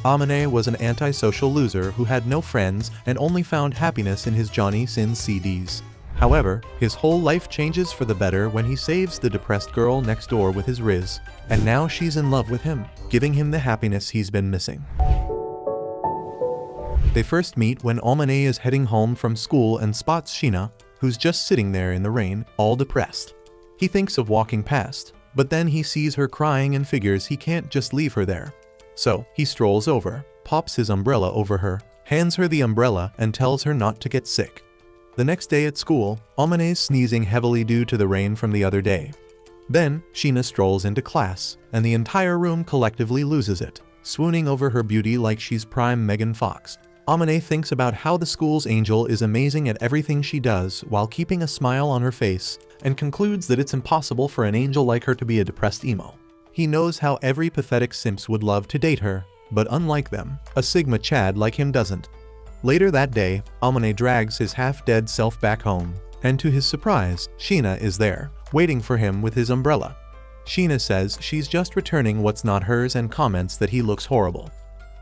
Amane was an antisocial loser who had no friends and only found happiness in his Johnny Sins CDs. However, his whole life changes for the better when he saves the depressed girl next door with his Riz, and now she's in love with him, giving him the happiness he's been missing. They first meet when Amane is heading home from school and spots Sheena, who's just sitting there in the rain, all depressed. He thinks of walking past, but then he sees her crying and figures he can't just leave her there. So, he strolls over, pops his umbrella over her, hands her the umbrella and tells her not to get sick. The next day at school, Amane's sneezing heavily due to the rain from the other day. Then, Sheena strolls into class, and the entire room collectively loses it, swooning over her beauty like she's prime Megan Fox. Amane thinks about how the school's angel is amazing at everything she does while keeping a smile on her face, and concludes that it's impossible for an angel like her to be a depressed emo. He knows how every pathetic simps would love to date her, but unlike them, a Sigma Chad like him doesn't. Later that day, Amane drags his half-dead self back home, and to his surprise, Sheena is there, waiting for him with his umbrella. Sheena says she's just returning what's not hers and comments that he looks horrible.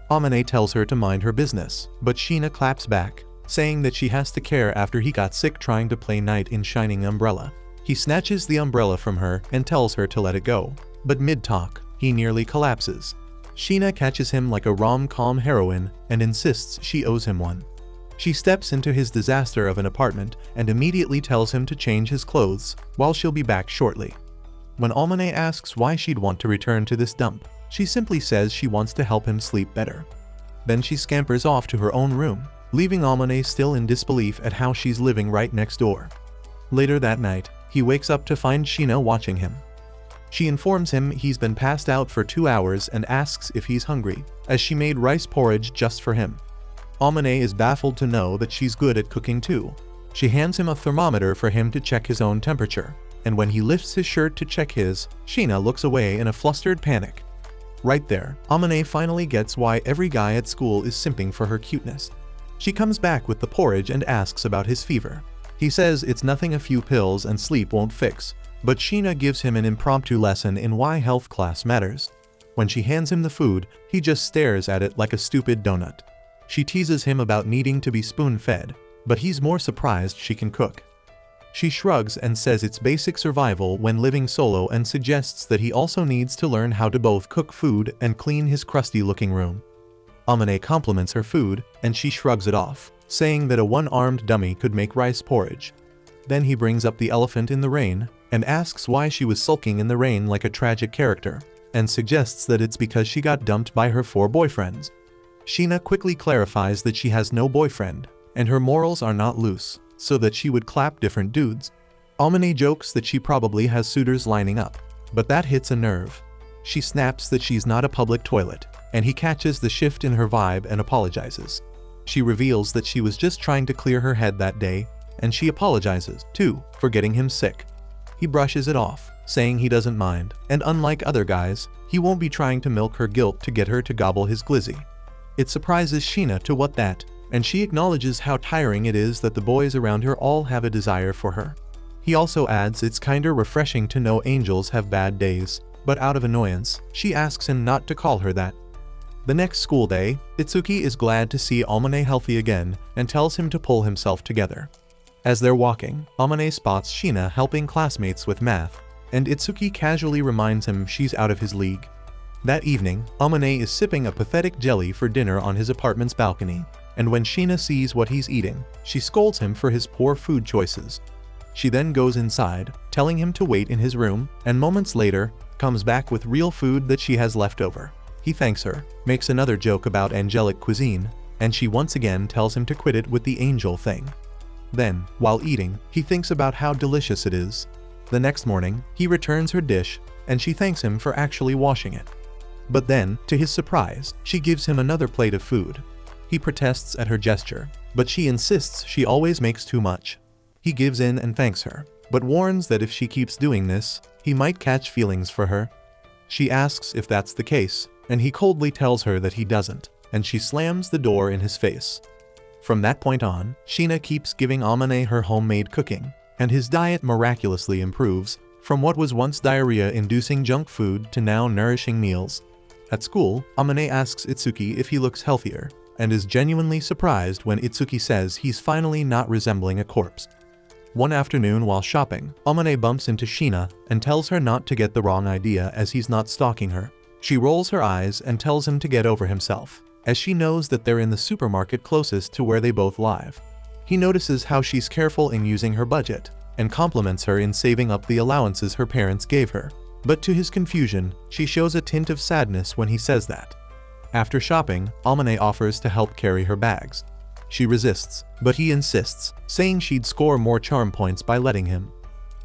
Amane tells her to mind her business, but Sheena claps back, saying that she has to care after he got sick trying to play knight in shining umbrella. He snatches the umbrella from her and tells her to let it go, but mid-talk, he nearly collapses. Sheena catches him like a rom-com heroine and insists she owes him one. She steps into his disaster of an apartment and immediately tells him to change his clothes, while she'll be back shortly. When Amane asks why she'd want to return to this dump, she simply says she wants to help him sleep better. Then she scampers off to her own room, leaving Amane still in disbelief at how she's living right next door. Later that night, he wakes up to find Sheena watching him. She informs him he's been passed out for 2 hours and asks if he's hungry, as she made rice porridge just for him. Amane is baffled to know that she's good at cooking too. She hands him a thermometer for him to check his own temperature, and when he lifts his shirt to check his, Sheena looks away in a flustered panic. Right there, Amane finally gets why every guy at school is simping for her cuteness. She comes back with the porridge and asks about his fever. He says it's nothing a few pills and sleep won't fix, but Sheena gives him an impromptu lesson in why health class matters. When she hands him the food, he just stares at it like a stupid donut. She teases him about needing to be spoon-fed, but he's more surprised she can cook. She shrugs and says it's basic survival when living solo and suggests that he also needs to learn how to both cook food and clean his crusty-looking room. Amane compliments her food, and she shrugs it off, saying that a one-armed dummy could make rice porridge. Then he brings up the elephant in the rain, and asks why she was sulking in the rain like a tragic character, and suggests that it's because she got dumped by her 4 boyfriends. Sheena quickly clarifies that she has no boyfriend, and her morals are not loose, so that she would clap different dudes. Amane jokes that she probably has suitors lining up, but that hits a nerve. She snaps that she's not a public toilet, and he catches the shift in her vibe and apologizes. She reveals that she was just trying to clear her head that day, and she apologizes, too, for getting him sick. He brushes it off, saying he doesn't mind, and unlike other guys, he won't be trying to milk her guilt to get her to gobble his glizzy. It surprises Sheena to what that, and she acknowledges how tiring it is that the boys around her all have a desire for her. He also adds it's kinda refreshing to know angels have bad days, but out of annoyance, she asks him not to call her that. The next school day, Itsuki is glad to see Amane healthy again and tells him to pull himself together. As they're walking, Amane spots Sheena helping classmates with math, and Itsuki casually reminds him she's out of his league. That evening, Amane is sipping a pathetic jelly for dinner on his apartment's balcony, and when Sheena sees what he's eating, she scolds him for his poor food choices. She then goes inside, telling him to wait in his room, and moments later, comes back with real food that she has left over. He thanks her, makes another joke about angelic cuisine, and she once again tells him to quit it with the angel thing. Then, while eating, he thinks about how delicious it is. The next morning, he returns her dish, and she thanks him for actually washing it. But then, to his surprise, she gives him another plate of food. He protests at her gesture, but she insists she always makes too much. He gives in and thanks her, but warns that if she keeps doing this, he might catch feelings for her. She asks if that's the case, and he coldly tells her that he doesn't, and she slams the door in his face. From that point on, Sheena keeps giving Amane her homemade cooking, and his diet miraculously improves, from what was once diarrhea-inducing junk food to now nourishing meals. At school, Amane asks Itsuki if he looks healthier, and is genuinely surprised when Itsuki says he's finally not resembling a corpse. One afternoon while shopping, Amane bumps into Shina and tells her not to get the wrong idea as he's not stalking her. She rolls her eyes and tells him to get over himself, as she knows that they're in the supermarket closest to where they both live. He notices how she's careful in using her budget, and compliments her in saving up the allowances her parents gave her. But to his confusion, she shows a tint of sadness when he says that. After shopping, Amane offers to help carry her bags. She resists, but he insists, saying she'd score more charm points by letting him.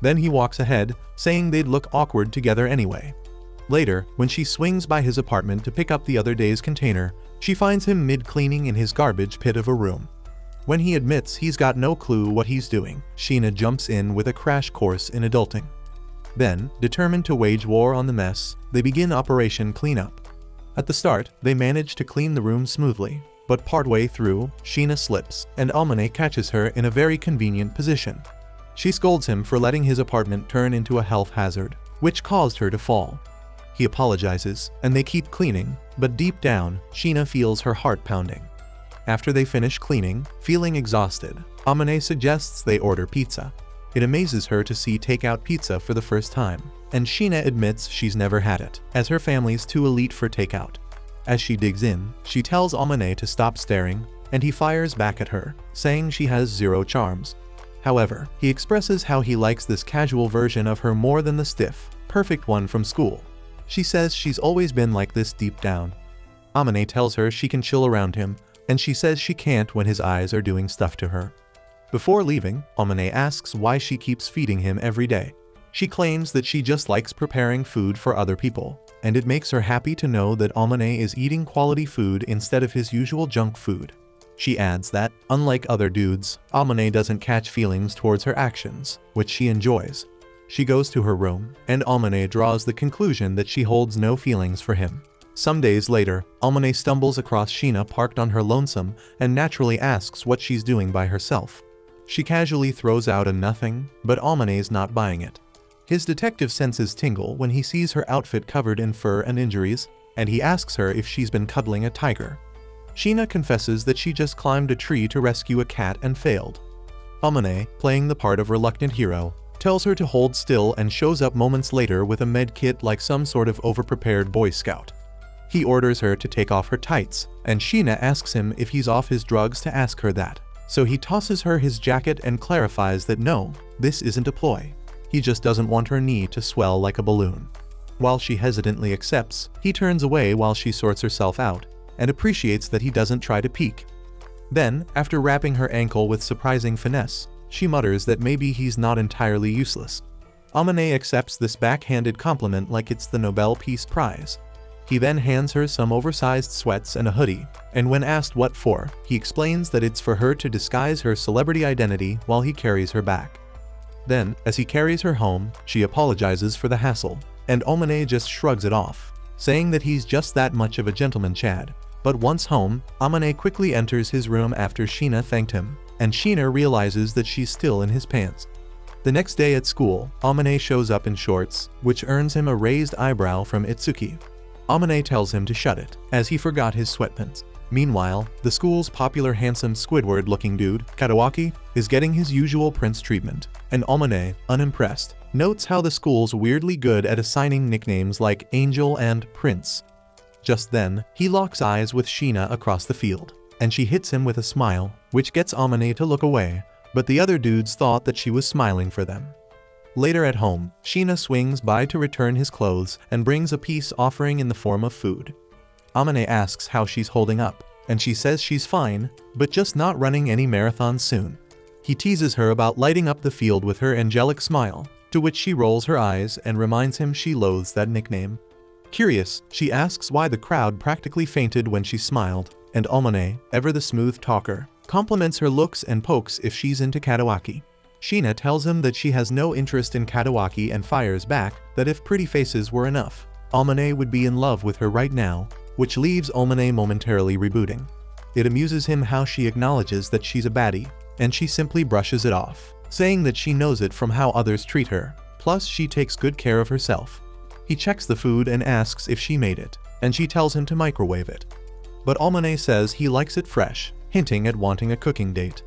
Then he walks ahead, saying they'd look awkward together anyway. Later, when she swings by his apartment to pick up the other day's container, she finds him mid-cleaning in his garbage pit of a room. When he admits he's got no clue what he's doing, Shina jumps in with a crash course in adulting. Then, determined to wage war on the mess, they begin Operation Cleanup. At the start, they manage to clean the room smoothly, but partway through, Shina slips, and Amane catches her in a very convenient position. She scolds him for letting his apartment turn into a health hazard, which caused her to fall. He apologizes, and they keep cleaning, but deep down, Shina feels her heart pounding. After they finish cleaning, feeling exhausted, Amane suggests they order pizza. It amazes her to see takeout pizza for the first time, and Shina admits she's never had it, as her family's too elite for takeout. As she digs in, she tells Amane to stop staring, and he fires back at her, saying she has zero charms. However, he expresses how he likes this casual version of her more than the stiff, perfect one from school. She says she's always been like this deep down. Amane tells her she can chill around him, and she says she can't when his eyes are doing stuff to her. Before leaving, Amane asks why she keeps feeding him every day. She claims that she just likes preparing food for other people, and it makes her happy to know that Amane is eating quality food instead of his usual junk food. She adds that, unlike other dudes, Amane doesn't catch feelings towards her actions, which she enjoys. She goes to her room, and Amane draws the conclusion that she holds no feelings for him. Some days later, Amane stumbles across Shina parked on her lonesome and naturally asks what she's doing by herself. She casually throws out a nothing, but Amane's not buying it. His detective senses tingle when he sees her outfit covered in fur and injuries, and he asks her if she's been cuddling a tiger. Shina confesses that she just climbed a tree to rescue a cat and failed. Amane, playing the part of reluctant hero, tells her to hold still and shows up moments later with a med kit like some sort of overprepared Boy Scout. He orders her to take off her tights, and Shina asks him if he's off his drugs to ask her that. So he tosses her his jacket and clarifies that no, this isn't a ploy. He just doesn't want her knee to swell like a balloon. While she hesitantly accepts, he turns away while she sorts herself out, and appreciates that he doesn't try to peek. Then, after wrapping her ankle with surprising finesse, she mutters that maybe he's not entirely useless. Amane accepts this backhanded compliment like it's the Nobel Peace Prize. He then hands her some oversized sweats and a hoodie, and when asked what for, he explains that it's for her to disguise her celebrity identity while he carries her back. Then, as he carries her home, she apologizes for the hassle, and Amane just shrugs it off, saying that he's just that much of a gentleman Chad. But once home, Amane quickly enters his room after Shina thanked him, and Shina realizes that she's still in his pants. The next day at school, Amane shows up in shorts, which earns him a raised eyebrow from Itsuki. Amane tells him to shut it, as he forgot his sweatpants. Meanwhile, the school's popular handsome Squidward-looking dude, Kadawaki, is getting his usual prince treatment, and Amane, unimpressed, notes how the school's weirdly good at assigning nicknames like Angel and Prince. Just then, he locks eyes with Shina across the field, and she hits him with a smile, which gets Amane to look away, but the other dudes thought that she was smiling for them. Later at home, Shina swings by to return his clothes and brings a peace offering in the form of food. Amane asks how she's holding up, and she says she's fine, but just not running any marathons soon. He teases her about lighting up the field with her angelic smile, to which she rolls her eyes and reminds him she loathes that nickname. Curious, she asks why the crowd practically fainted when she smiled, and Amane, ever the smooth talker, compliments her looks and pokes if she's into Kadawaki. Shina tells him that she has no interest in Kadawaki and fires back that if pretty faces were enough, Amane would be in love with her right now, which leaves Amane momentarily rebooting. It amuses him how she acknowledges that she's a baddie, and she simply brushes it off, saying that she knows it from how others treat her, plus she takes good care of herself. He checks the food and asks if she made it, and she tells him to microwave it. But Amane says he likes it fresh, hinting at wanting a cooking date.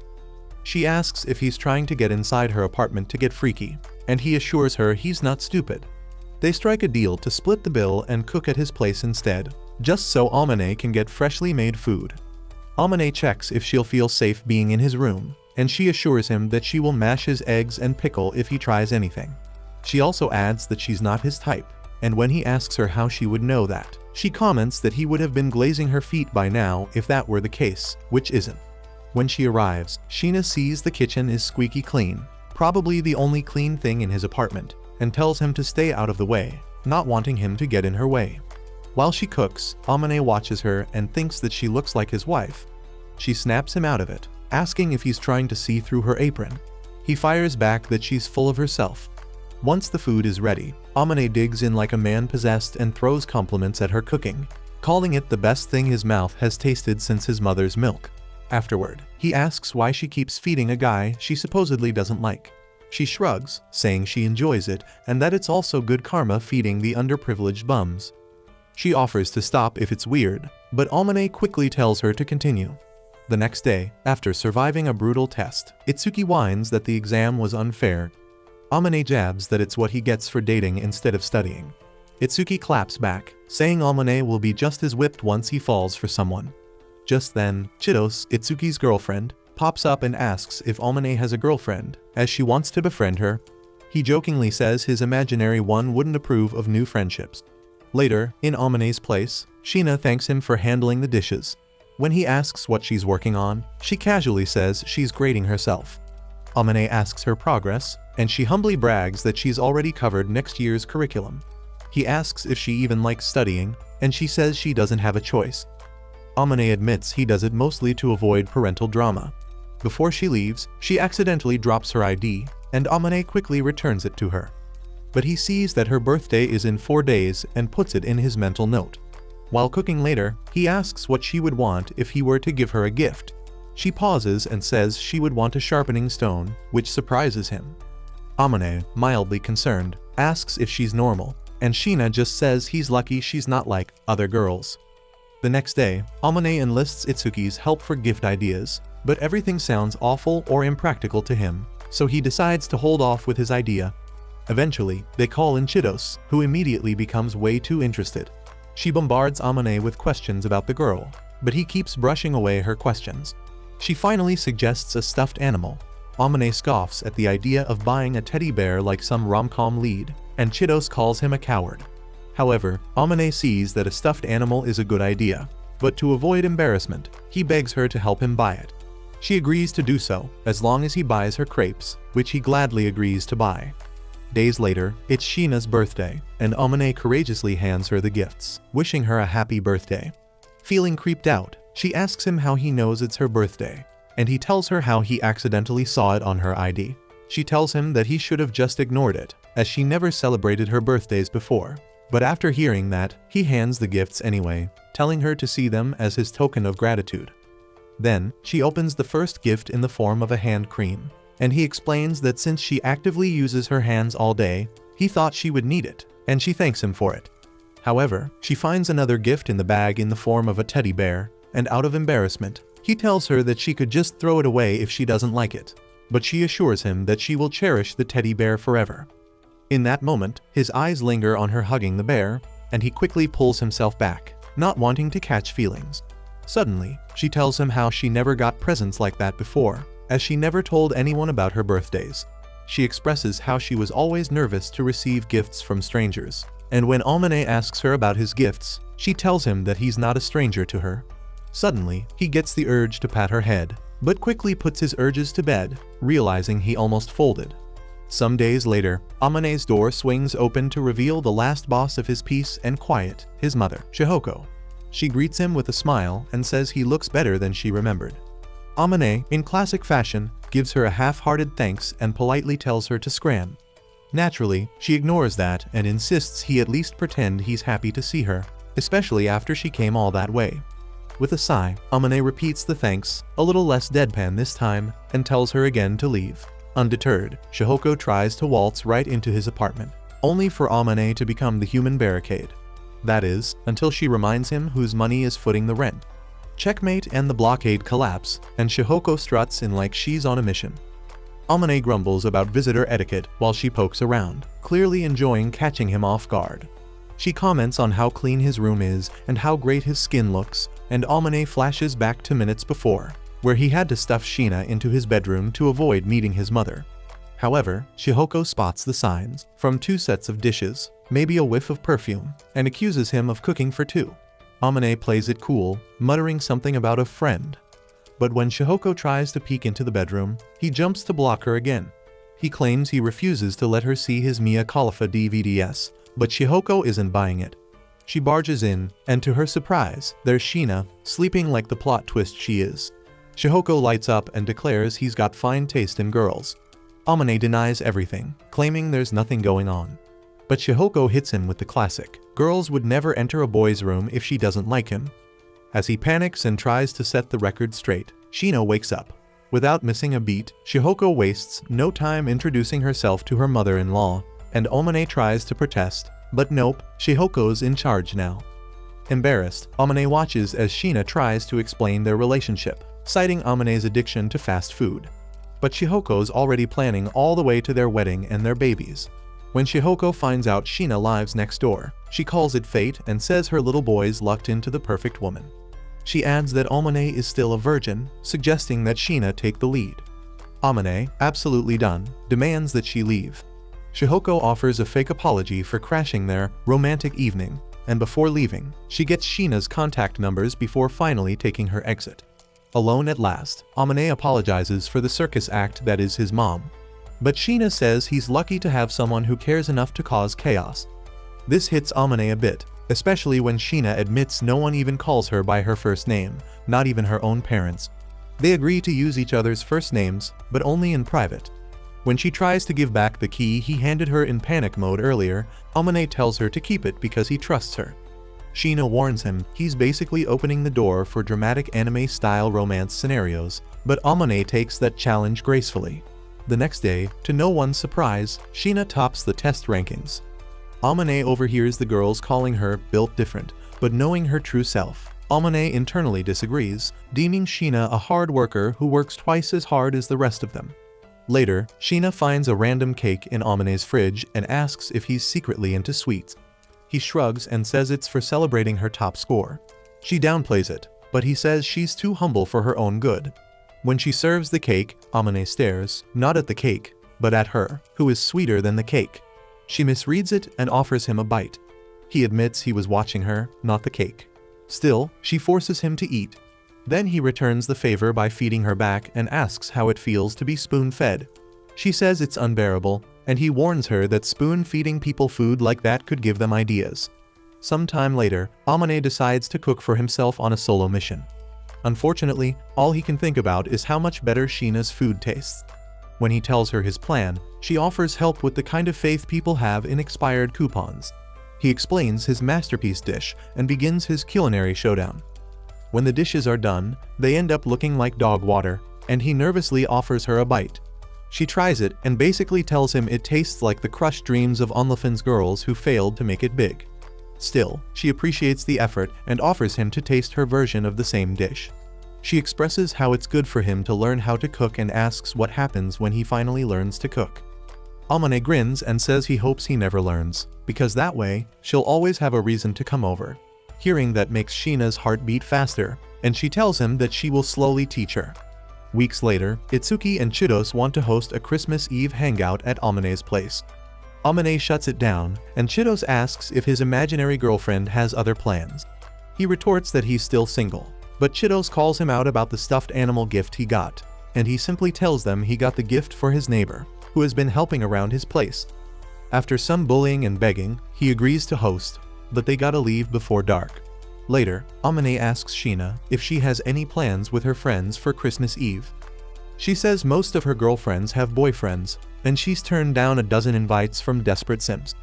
She asks if he's trying to get inside her apartment to get freaky, and he assures her he's not stupid. They strike a deal to split the bill and cook at his place instead, just so Amane can get freshly made food. Amane checks if she'll feel safe being in his room, and she assures him that she will mash his eggs and pickle if he tries anything. She also adds that she's not his type, and when he asks her how she would know that, she comments that he would have been glazing her feet by now if that were the case, which isn't. When she arrives, Sheena sees the kitchen is squeaky clean, probably the only clean thing in his apartment, and tells him to stay out of the way, not wanting him to get in her way. While she cooks, Amane watches her and thinks that she looks like his wife. She snaps him out of it, asking if he's trying to see through her apron. He fires back that she's full of herself. Once the food is ready, Amane digs in like a man possessed and throws compliments at her cooking, calling it the best thing his mouth has tasted since his mother's milk. Afterward, he asks why she keeps feeding a guy she supposedly doesn't like. She shrugs, saying she enjoys it and that it's also good karma feeding the underprivileged bums. She offers to stop if it's weird, but Amane quickly tells her to continue. The next day, after surviving a brutal test, Itsuki whines that the exam was unfair. Amane jabs that it's what he gets for dating instead of studying. Itsuki claps back, saying Amane will be just as whipped once he falls for someone. Just then, Chitos, Itsuki's girlfriend, pops up and asks if Amane has a girlfriend, as she wants to befriend her. He jokingly says his imaginary one wouldn't approve of new friendships. Later, in Amane's place, Sheena thanks him for handling the dishes. When he asks what she's working on, she casually says she's grading herself. Amane asks her progress, and she humbly brags that she's already covered next year's curriculum. He asks if she even likes studying, and she says she doesn't have a choice. Amane admits he does it mostly to avoid parental drama. Before she leaves, she accidentally drops her ID, and Amane quickly returns it to her. But he sees that her birthday is in 4 days and puts it in his mental note. While cooking later, he asks what she would want if he were to give her a gift. She pauses and says she would want a sharpening stone, which surprises him. Amane, mildly concerned, asks if she's normal, and Sheena just says he's lucky she's not like other girls. The next day, Amane enlists Itsuki's help for gift ideas, but everything sounds awful or impractical to him, so he decides to hold off with his idea. Eventually, they call in Chitos, who immediately becomes way too interested. She bombards Amane with questions about the girl, but he keeps brushing away her questions. She finally suggests a stuffed animal. Amane scoffs at the idea of buying a teddy bear like some rom-com lead, and Chitos calls him a coward. However, Amane sees that a stuffed animal is a good idea, but to avoid embarrassment, he begs her to help him buy it. She agrees to do so, as long as he buys her crepes, which he gladly agrees to buy. Days later, it's Sheena's birthday, and Amane courageously hands her the gifts, wishing her a happy birthday. Feeling creeped out, she asks him how he knows it's her birthday, and he tells her how he accidentally saw it on her ID. She tells him that he should have just ignored it, as she never celebrated her birthdays before. But after hearing that, he hands the gifts anyway, telling her to see them as his token of gratitude. Then, she opens the first gift in the form of a hand cream, and he explains that since she actively uses her hands all day, he thought she would need it, and she thanks him for it. However, she finds another gift in the bag in the form of a teddy bear, and out of embarrassment, he tells her that she could just throw it away if she doesn't like it, but she assures him that she will cherish the teddy bear forever. In that moment, his eyes linger on her hugging the bear, and he quickly pulls himself back, not wanting to catch feelings. Suddenly, she tells him how she never got presents like that before, as she never told anyone about her birthdays. She expresses how she was always nervous to receive gifts from strangers, and when Amane asks her about his gifts, she tells him that he's not a stranger to her. Suddenly, he gets the urge to pat her head, but quickly puts his urges to bed, realizing he almost folded. Some days later, Amane's door swings open to reveal the last boss of his peace and quiet, his mother, Chihoko. She greets him with a smile and says he looks better than she remembered. Amane, in classic fashion, gives her a half-hearted thanks and politely tells her to scram. Naturally, she ignores that and insists he at least pretend he's happy to see her, especially after she came all that way. With a sigh, Amane repeats the thanks, a little less deadpan this time, and tells her again to leave. Undeterred, Chihoko tries to waltz right into his apartment, only for Amane to become the human barricade. That is, until she reminds him whose money is footing the rent. Checkmate and the blockade collapse, and Shihoko struts in like she's on a mission. Amane grumbles about visitor etiquette while she pokes around, clearly enjoying catching him off guard. She comments on how clean his room is and how great his skin looks, and Amane flashes back to minutes before, where he had to stuff Sheena into his bedroom to avoid meeting his mother. However, Shihoko spots the signs from 2 sets of dishes, maybe a whiff of perfume, and accuses him of cooking for 2. Amane plays it cool, muttering something about a friend. But when Shihoko tries to peek into the bedroom, he jumps to block her again. He claims he refuses to let her see his Mia Khalifa DVDs, but Shihoko isn't buying it. She barges in, and to her surprise, there's Sheena, sleeping like the plot twist she is. Shihoko lights up and declares he's got fine taste in girls. Amane denies everything, claiming there's nothing going on. But Shihoko hits him with the classic, girls would never enter a boy's room if she doesn't like him. As he panics and tries to set the record straight, Sheena wakes up. Without missing a beat, Shihoko wastes no time introducing herself to her mother-in-law, and Amane tries to protest, but nope, Shihoko's in charge now. Embarrassed, Amane watches as Sheena tries to explain their relationship, citing Amane's addiction to fast food. But Shihoko's already planning all the way to their wedding and their babies. When Shihoko finds out Sheena lives next door, she calls it fate and says her little boy's lucked into the perfect woman. She adds that Amane is still a virgin, suggesting that Sheena take the lead. Amane, absolutely done, demands that she leave. Shihoko offers a fake apology for crashing their romantic evening, and before leaving, she gets Sheena's contact numbers before finally taking her exit. Alone at last, Amane apologizes for the circus act that is his mom. But Sheena says he's lucky to have someone who cares enough to cause chaos. This hits Amane a bit, especially when Sheena admits no one even calls her by her first name, not even her own parents. They agree to use each other's first names, but only in private. When she tries to give back the key he handed her in panic mode earlier, Amane tells her to keep it because he trusts her. Sheena warns him he's basically opening the door for dramatic anime-style romance scenarios, but Amane takes that challenge gracefully. The next day, to no one's surprise, Sheena tops the test rankings. Amane overhears the girls calling her built different, but knowing her true self, Amane internally disagrees, deeming Sheena a hard worker who works twice as hard as the rest of them. Later, Sheena finds a random cake in Amane's fridge and asks if he's secretly into sweets. He shrugs and says it's for celebrating her top score. She downplays it, but he says she's too humble for her own good. When she serves the cake, Amane stares, not at the cake, but at her, who is sweeter than the cake. She misreads it and offers him a bite. He admits he was watching her, not the cake. Still, she forces him to eat. Then he returns the favor by feeding her back and asks how it feels to be spoon-fed. She says it's unbearable, and he warns her that spoon-feeding people food like that could give them ideas. Sometime later, Amane decides to cook for himself on a solo mission. Unfortunately, all he can think about is how much better Sheena's food tastes. When he tells her his plan, she offers help with the kind of faith people have in expired coupons. He explains his masterpiece dish and begins his culinary showdown. When the dishes are done, they end up looking like dog water, and he nervously offers her a bite. She tries it and basically tells him it tastes like the crushed dreams of OnlyFans girls who failed to make it big. Still, she appreciates the effort and offers him to taste her version of the same dish. She expresses how it's good for him to learn how to cook and asks what happens when he finally learns to cook. Amane grins and says he hopes he never learns, because that way, she'll always have a reason to come over. Hearing that makes Sheena's heart beat faster, and she tells him that she will slowly teach her. Weeks later, Itsuki and Chidos want to host a Christmas Eve hangout at Amane's place. Amane shuts it down, and Chidos asks if his imaginary girlfriend has other plans. He retorts that he's still single, but Chidos calls him out about the stuffed animal gift he got, and he simply tells them he got the gift for his neighbor, who has been helping around his place. After some bullying and begging, he agrees to host, but they gotta leave before dark. Later, Amane asks Sheena if she has any plans with her friends for Christmas Eve. She says most of her girlfriends have boyfriends, and she's turned down a dozen invites from desperate simps.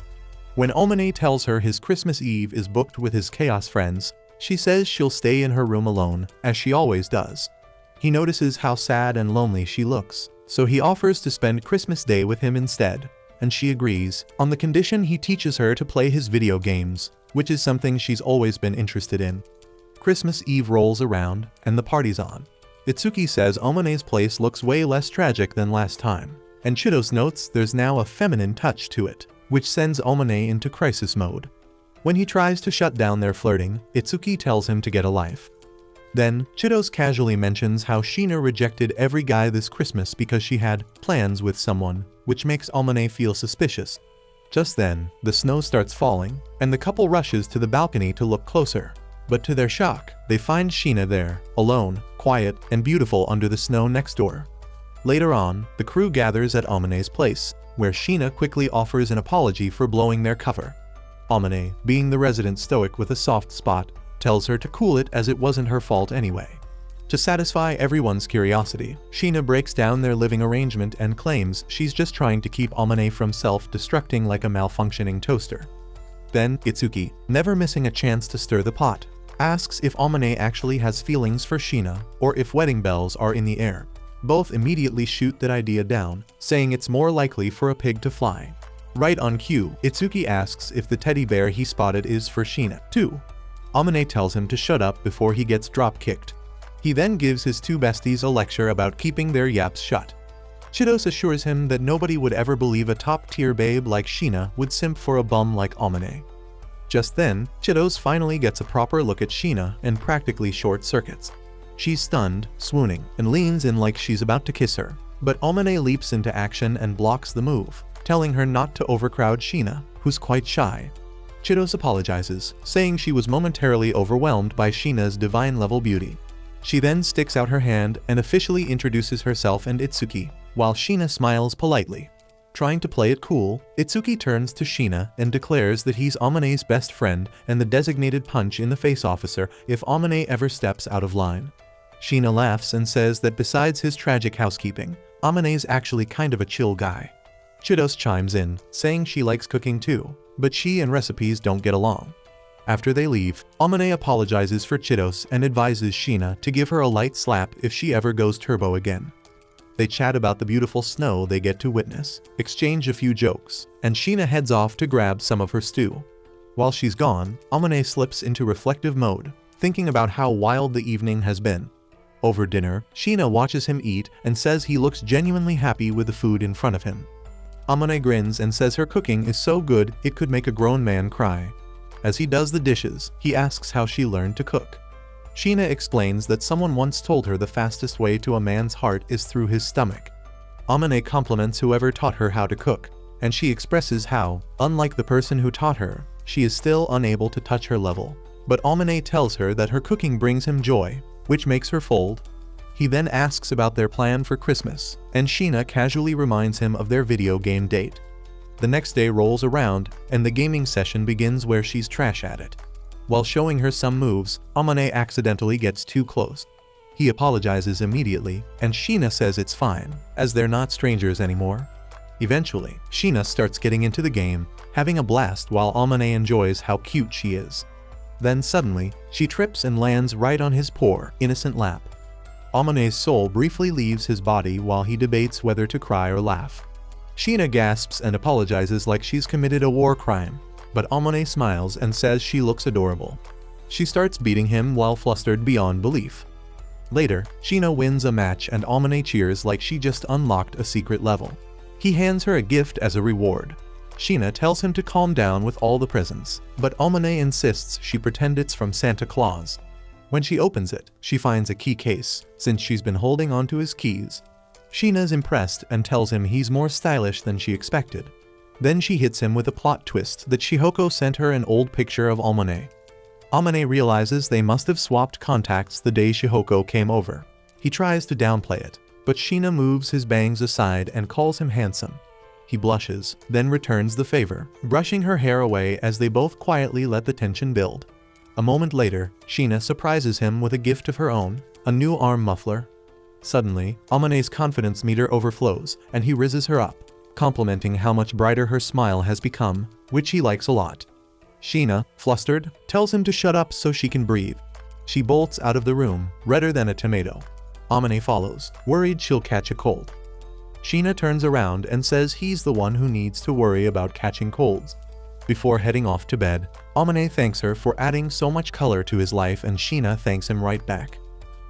When Amane tells her his Christmas Eve is booked with his chaos friends, she says she'll stay in her room alone, as she always does. He notices how sad and lonely she looks, so he offers to spend Christmas Day with him instead, and she agrees, on the condition he teaches her to play his video games, which is something she's always been interested in. Christmas Eve rolls around, and the party's on. Itsuki says Omane's place looks way less tragic than last time, and Chitos notes there's now a feminine touch to it, which sends Omane into crisis mode. When he tries to shut down their flirting, Itsuki tells him to get a life. Then, Chitos casually mentions how Sheena rejected every guy this Christmas because she had plans with someone, which makes Omane feel suspicious. Just then, the snow starts falling, and the couple rushes to the balcony to look closer. But to their shock, they find Sheena there, alone, quiet, and beautiful under the snow next door. Later on, the crew gathers at Omane's place, where Sheena quickly offers an apology for blowing their cover. Omane, being the resident stoic with a soft spot, tells her to cool it as it wasn't her fault anyway. To satisfy everyone's curiosity, Sheena breaks down their living arrangement and claims she's just trying to keep Omane from self-destructing like a malfunctioning toaster. Then, Itsuki, never missing a chance to stir the pot, asks if Omane actually has feelings for Sheena or if wedding bells are in the air. Both immediately shoot that idea down, saying it's more likely for a pig to fly. Right on cue, Itsuki asks if the teddy bear he spotted is for Sheena, too. Omane tells him to shut up before he gets drop-kicked. He then gives his two besties a lecture about keeping their yaps shut. Chitos assures him that nobody would ever believe a top-tier babe like Sheena would simp for a bum like Omane. Just then, Chitos finally gets a proper look at Sheena and practically short-circuits. She's stunned, swooning, and leans in like she's about to kiss her, but Omane leaps into action and blocks the move, telling her not to overcrowd Sheena, who's quite shy. Chitos apologizes, saying she was momentarily overwhelmed by Sheena's divine-level beauty. She then sticks out her hand and officially introduces herself and Itsuki, while Sheena smiles politely. Trying to play it cool, Itsuki turns to Sheena and declares that he's Omane's best friend and the designated punch-in-the-face officer if Omane ever steps out of line. Sheena laughs and says that besides his tragic housekeeping, Omane's actually kind of a chill guy. Chitos chimes in, saying she likes cooking too, but she and recipes don't get along. After they leave, Omane apologizes for Chitos and advises Sheena to give her a light slap if she ever goes turbo again. They chat about the beautiful snow they get to witness, exchange a few jokes, and Sheena heads off to grab some of her stew. While she's gone, Omane slips into reflective mode, thinking about how wild the evening has been. Over dinner, Sheena watches him eat and says he looks genuinely happy with the food in front of him. Omane grins and says her cooking is so good it could make a grown man cry. As he does the dishes, he asks how she learned to cook. Sheena explains that someone once told her the fastest way to a man's heart is through his stomach. Omane compliments whoever taught her how to cook, and she expresses how, unlike the person who taught her, she is still unable to touch her level. But Omane tells her that her cooking brings him joy, which makes her fold. He then asks about their plan for Christmas, and Sheena casually reminds him of their video game date. The next day rolls around, and the gaming session begins where she's trash at it. While showing her some moves, Omane accidentally gets too close. He apologizes immediately, and Sheena says it's fine, as they're not strangers anymore. Eventually, Sheena starts getting into the game, having a blast while Omane enjoys how cute she is. Then suddenly, she trips and lands right on his poor, innocent lap. Omane's soul briefly leaves his body while he debates whether to cry or laugh. Sheena gasps and apologizes like she's committed a war crime, but Omane smiles and says she looks adorable. She starts beating him while flustered beyond belief. Later, Sheena wins a match and Omane cheers like she just unlocked a secret level. He hands her a gift as a reward. Sheena tells him to calm down with all the presents, but Omane insists she pretend it's from Santa Claus. When she opens it, she finds a key case, since she's been holding onto his keys. Sheena's impressed and tells him he's more stylish than she expected. Then she hits him with a plot twist that Shihoko sent her an old picture of Omane. Omane realizes they must have swapped contacts the day Shihoko came over. He tries to downplay it, but Sheena moves his bangs aside and calls him handsome. He blushes, then returns the favor, brushing her hair away as they both quietly let the tension build. A moment later, Sheena surprises him with a gift of her own, a new arm muffler. Suddenly, Omane's confidence meter overflows, and he rizzes her up, complimenting how much brighter her smile has become, which he likes a lot. Sheena, flustered, tells him to shut up so she can breathe. She bolts out of the room, redder than a tomato. Omane follows, worried she'll catch a cold. Sheena turns around and says he's the one who needs to worry about catching colds. Before heading off to bed, Amane thanks her for adding so much color to his life and Sheena thanks him right back.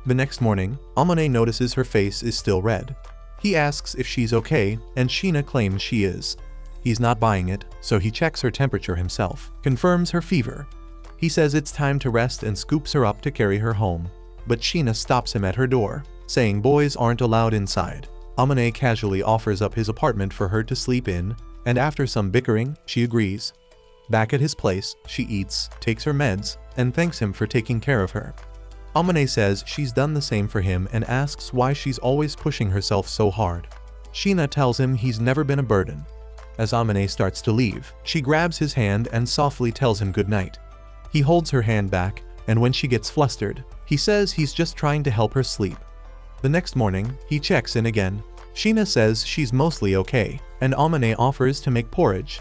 The next morning, Amane notices her face is still red. He asks if she's okay and Sheena claims she is. He's not buying it, so he checks her temperature himself, confirms her fever. He says it's time to rest and scoops her up to carry her home. But Sheena stops him at her door, saying boys aren't allowed inside. Amane casually offers up his apartment for her to sleep in, and after some bickering, she agrees. Back at his place, she eats, takes her meds, and thanks him for taking care of her. Amane says she's done the same for him and asks why she's always pushing herself so hard. Sheena tells him he's never been a burden. As Amane starts to leave, she grabs his hand and softly tells him goodnight. He holds her hand back, and when she gets flustered, he says he's just trying to help her sleep. The next morning, he checks in again. Sheena says she's mostly okay, and Amane offers to make porridge.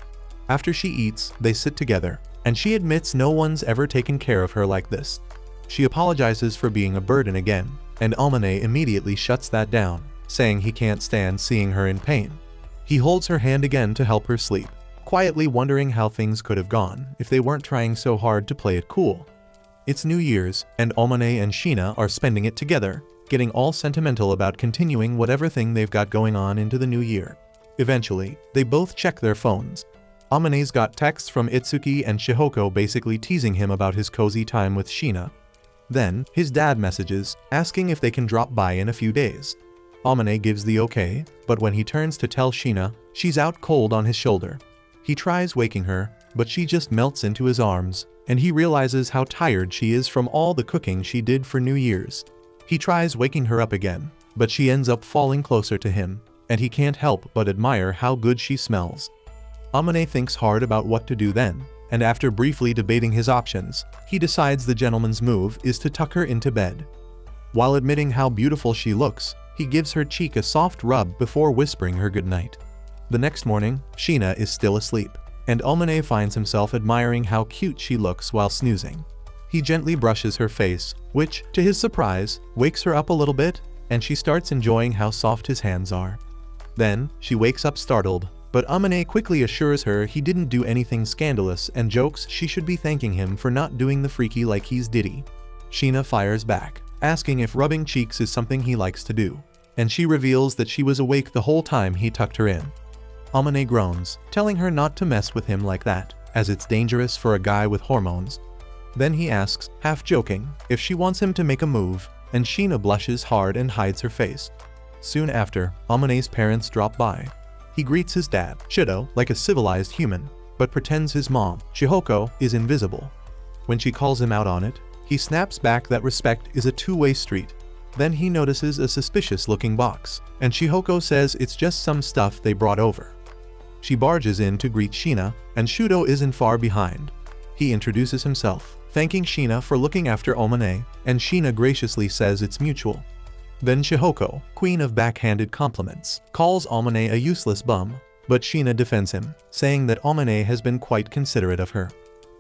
After she eats, they sit together, and she admits no one's ever taken care of her like this. She apologizes for being a burden again, and Amane immediately shuts that down, saying he can't stand seeing her in pain. He holds her hand again to help her sleep, quietly wondering how things could have gone if they weren't trying so hard to play it cool. It's New Year's, and Amane and Sheena are spending it together, getting all sentimental about continuing whatever thing they've got going on into the new year. Eventually, they both check their phones. Amane's got texts from Itsuki and Shihoko basically teasing him about his cozy time with Sheena. Then, his dad messages, asking if they can drop by in a few days. Amane gives the okay, but when he turns to tell Sheena, she's out cold on his shoulder. He tries waking her, but she just melts into his arms, and he realizes how tired she is from all the cooking she did for New Year's. He tries waking her up again, but she ends up falling closer to him, and he can't help but admire how good she smells. Amane thinks hard about what to do then, and after briefly debating his options, he decides the gentleman's move is to tuck her into bed. While admitting how beautiful she looks, he gives her cheek a soft rub before whispering her goodnight. The next morning, Sheena is still asleep, and Amane finds himself admiring how cute she looks while snoozing. He gently brushes her face, which, to his surprise, wakes her up a little bit, and she starts enjoying how soft his hands are. Then, she wakes up startled, but Amane quickly assures her he didn't do anything scandalous and jokes she should be thanking him for not doing the freaky like he's Diddy. Sheena fires back, asking if rubbing cheeks is something he likes to do, and she reveals that she was awake the whole time he tucked her in. Amane groans, telling her not to mess with him like that, as it's dangerous for a guy with hormones. Then he asks, half joking, if she wants him to make a move, and Sheena blushes hard and hides her face. Soon after, Amane's parents drop by. He greets his dad, Shido, like a civilized human, but pretends his mom, Shihoko, is invisible. When she calls him out on it, he snaps back that respect is a two-way street. Then he notices a suspicious-looking box, and Shihoko says it's just some stuff they brought over. She barges in to greet Sheena, and Shudo isn't far behind. He introduces himself, thanking Sheena for looking after Amane, and Sheena graciously says it's mutual. Then Shihoko, queen of backhanded compliments, calls Amane a useless bum, but Sheena defends him, saying that Amane has been quite considerate of her.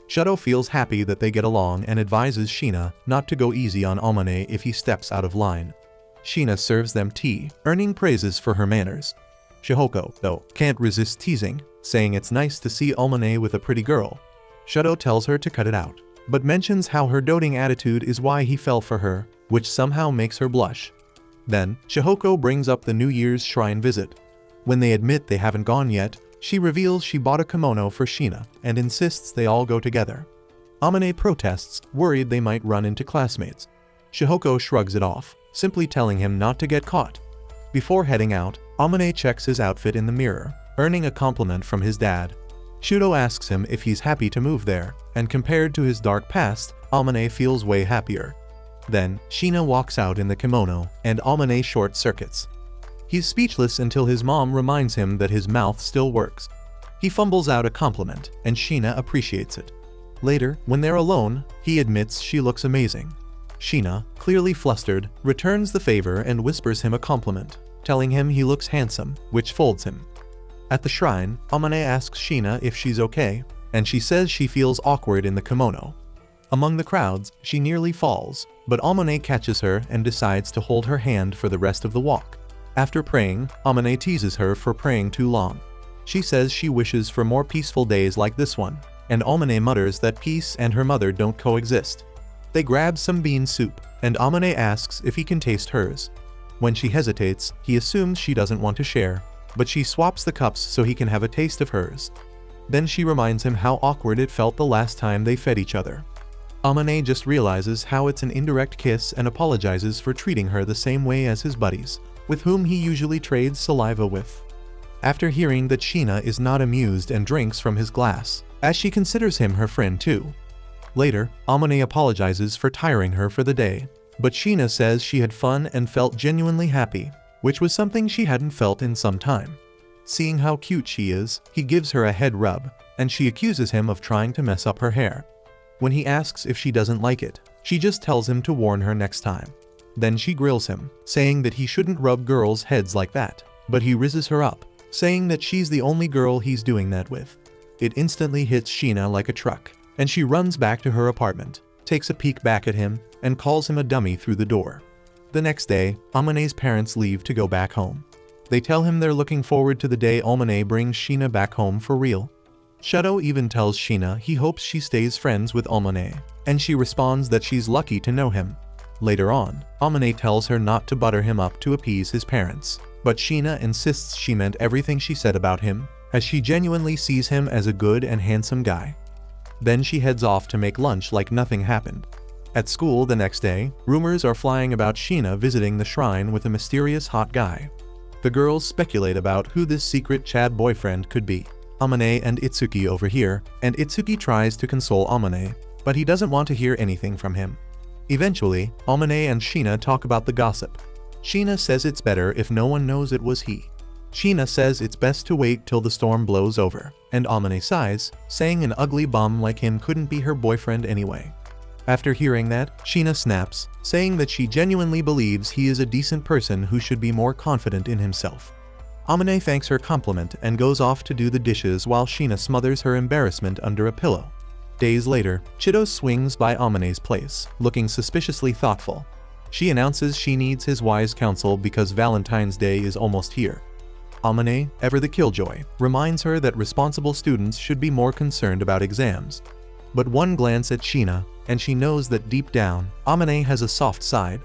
Shudo feels happy that they get along and advises Sheena not to go easy on Amane if he steps out of line. Sheena serves them tea, earning praises for her manners. Shihoko, though, can't resist teasing, saying it's nice to see Amane with a pretty girl. Shudo tells her to cut it out, but mentions how her doting attitude is why he fell for her, which somehow makes her blush. Then, Shihoko brings up the New Year's shrine visit. When they admit they haven't gone yet, she reveals she bought a kimono for Sheena and insists they all go together. Amane protests, worried they might run into classmates. Shihoko shrugs it off, simply telling him not to get caught. Before heading out, Amane checks his outfit in the mirror, earning a compliment from his dad. Shudo asks him if he's happy to move there, and compared to his dark past, Amane feels way happier. Then, Sheena walks out in the kimono, and Amane short-circuits. He's speechless until his mom reminds him that his mouth still works. He fumbles out a compliment, and Sheena appreciates it. Later, when they're alone, he admits she looks amazing. Sheena, clearly flustered, returns the favor and whispers him a compliment, telling him he looks handsome, which folds him. At the shrine, Amane asks Sheena if she's okay, and she says she feels awkward in the kimono. Among the crowds, she nearly falls, but Amane catches her and decides to hold her hand for the rest of the walk. After praying, Amane teases her for praying too long. She says she wishes for more peaceful days like this one. and Amane mutters that peace and her mother don't coexist. They grab some bean soup, and Amane asks if he can taste hers. When she hesitates, he assumes she doesn't want to share, but she swaps the cups so he can have a taste of hers. Then she reminds him how awkward it felt the last time they fed each other. Amane just realizes how it's an indirect kiss and apologizes for treating her the same way as his buddies, with whom he usually trades saliva with. After hearing that Sheena is not amused and drinks from his glass, as she considers him her friend too. Later, Amane apologizes for tiring her for the day, but Sheena says she had fun and felt genuinely happy, which was something she hadn't felt in some time. Seeing how cute she is, he gives her a head rub, and she accuses him of trying to mess up her hair. When he asks if she doesn't like it, she just tells him to warn her next time. Then she grills him, saying that he shouldn't rub girls' heads like that, but he rizzes her up, saying that she's the only girl he's doing that with. It instantly hits Sheena like a truck, and she runs back to her apartment, takes a peek back at him, and calls him a dummy through the door. The next day, Amane's parents leave to go back home. They tell him they're looking forward to the day Amane brings Sheena back home for real. Shadow even tells Sheena he hopes she stays friends with Amane, and she responds that she's lucky to know him. Later on, Amane tells her not to butter him up to appease his parents, but Sheena insists she meant everything she said about him, as she genuinely sees him as a good and handsome guy. Then she heads off to make lunch like nothing happened. At school the next day, rumors are flying about Sheena visiting the shrine with a mysterious hot guy. The girls speculate about who this secret Chad boyfriend could be. Amane and Itsuki overhear, and Itsuki tries to console Amane, but he doesn't want to hear anything from him. Eventually, Amane and Sheena talk about the gossip. Sheena says it's better if no one knows it was he. Sheena says it's best to wait till the storm blows over, and Amane sighs, saying an ugly bum like him couldn't be her boyfriend anyway. After hearing that, Sheena snaps, saying that she genuinely believes he is a decent person who should be more confident in himself. Amane thanks her compliment and goes off to do the dishes while Sheena smothers her embarrassment under a pillow. Days later, Chido swings by Amane's place, looking suspiciously thoughtful. She announces she needs his wise counsel because Valentine's Day is almost here. Amane, ever the killjoy, reminds her that responsible students should be more concerned about exams. But one glance at Sheena, and she knows that deep down, Amane has a soft side.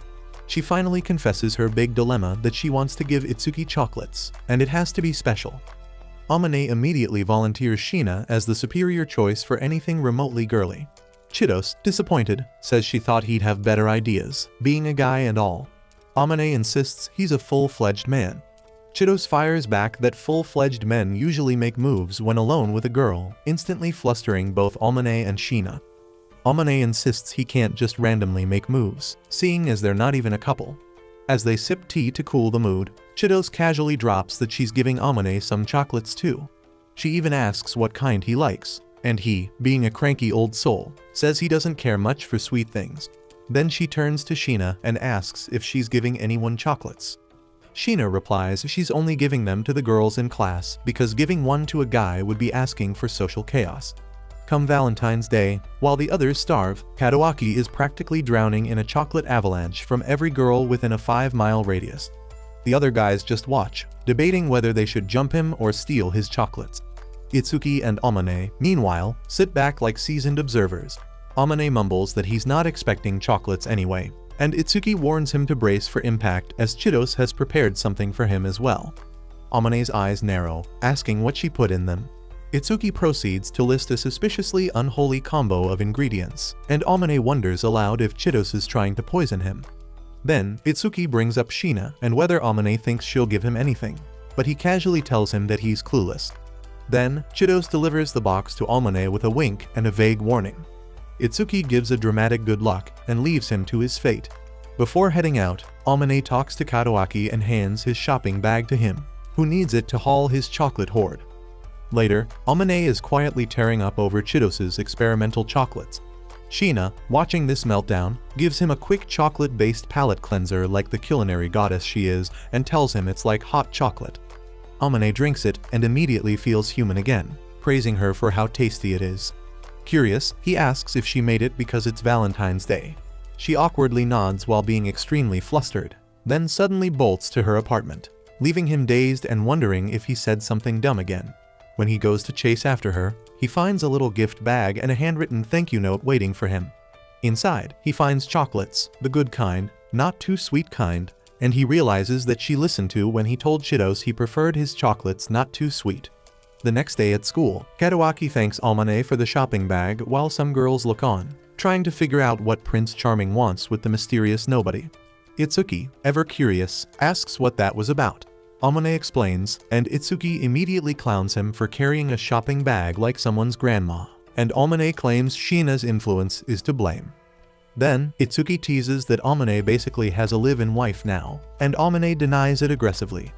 She finally confesses her big dilemma that she wants to give Itsuki chocolates, and it has to be special. Amane immediately volunteers Sheena as the superior choice for anything remotely girly. Chidos, disappointed, says she thought he'd have better ideas, being a guy and all. Amane insists he's a full-fledged man. Chidos fires back that full-fledged men usually make moves when alone with a girl, instantly flustering both Amane and Sheena. Amane insists he can't just randomly make moves, seeing as they're not even a couple. As they sip tea to cool the mood, Chidos casually drops that she's giving Amane some chocolates too. She even asks what kind he likes, and he, being a cranky old soul, says he doesn't care much for sweet things. Then she turns to Sheena and asks if she's giving anyone chocolates. Sheena replies she's only giving them to the girls in class because giving one to a guy would be asking for social chaos. Come Valentine's Day, while the others starve, Kadoaki is practically drowning in a chocolate avalanche from every girl within a 5-mile radius. The other guys just watch, debating whether they should jump him or steal his chocolates. Itsuki and Amane, meanwhile, sit back like seasoned observers. Amane mumbles that he's not expecting chocolates anyway, and Itsuki warns him to brace for impact as Chidos has prepared something for him as well. Amane's eyes narrow, asking what she put in them. Itsuki proceeds to list a suspiciously unholy combo of ingredients, and Amane wonders aloud if Chidos is trying to poison him. Then, Itsuki brings up Sheena and whether Amane thinks she'll give him anything, but he casually tells him that he's clueless. Then, Chidos delivers the box to Amane with a wink and a vague warning. Itsuki gives a dramatic good luck and leaves him to his fate. Before heading out, Amane talks to Kadoaki and hands his shopping bag to him, who needs it to haul his chocolate hoard. Later, Amane is quietly tearing up over Chidos's experimental chocolates. Sheena, watching this meltdown, gives him a quick chocolate-based palate cleanser like the culinary goddess she is and tells him it's like hot chocolate. Amane drinks it and immediately feels human again, praising her for how tasty it is. Curious, he asks if she made it because it's Valentine's Day. She awkwardly nods while being extremely flustered, then suddenly bolts to her apartment, leaving him dazed and wondering if he said something dumb again. When he goes to chase after her, he finds a little gift bag and a handwritten thank you note waiting for him. Inside, he finds chocolates, the good kind, not too sweet kind, and he realizes that she listened to when he told Chitose he preferred his chocolates not too sweet. The next day at school, Katawaki thanks Amane for the shopping bag while some girls look on, trying to figure out what Prince Charming wants with the mysterious nobody. Itsuki, ever curious, asks what that was about. Amane explains, and Itsuki immediately clowns him for carrying a shopping bag like someone's grandma, and Amane claims Shina's influence is to blame. Then, Itsuki teases that Amane basically has a live-in wife now, and Amane denies it aggressively.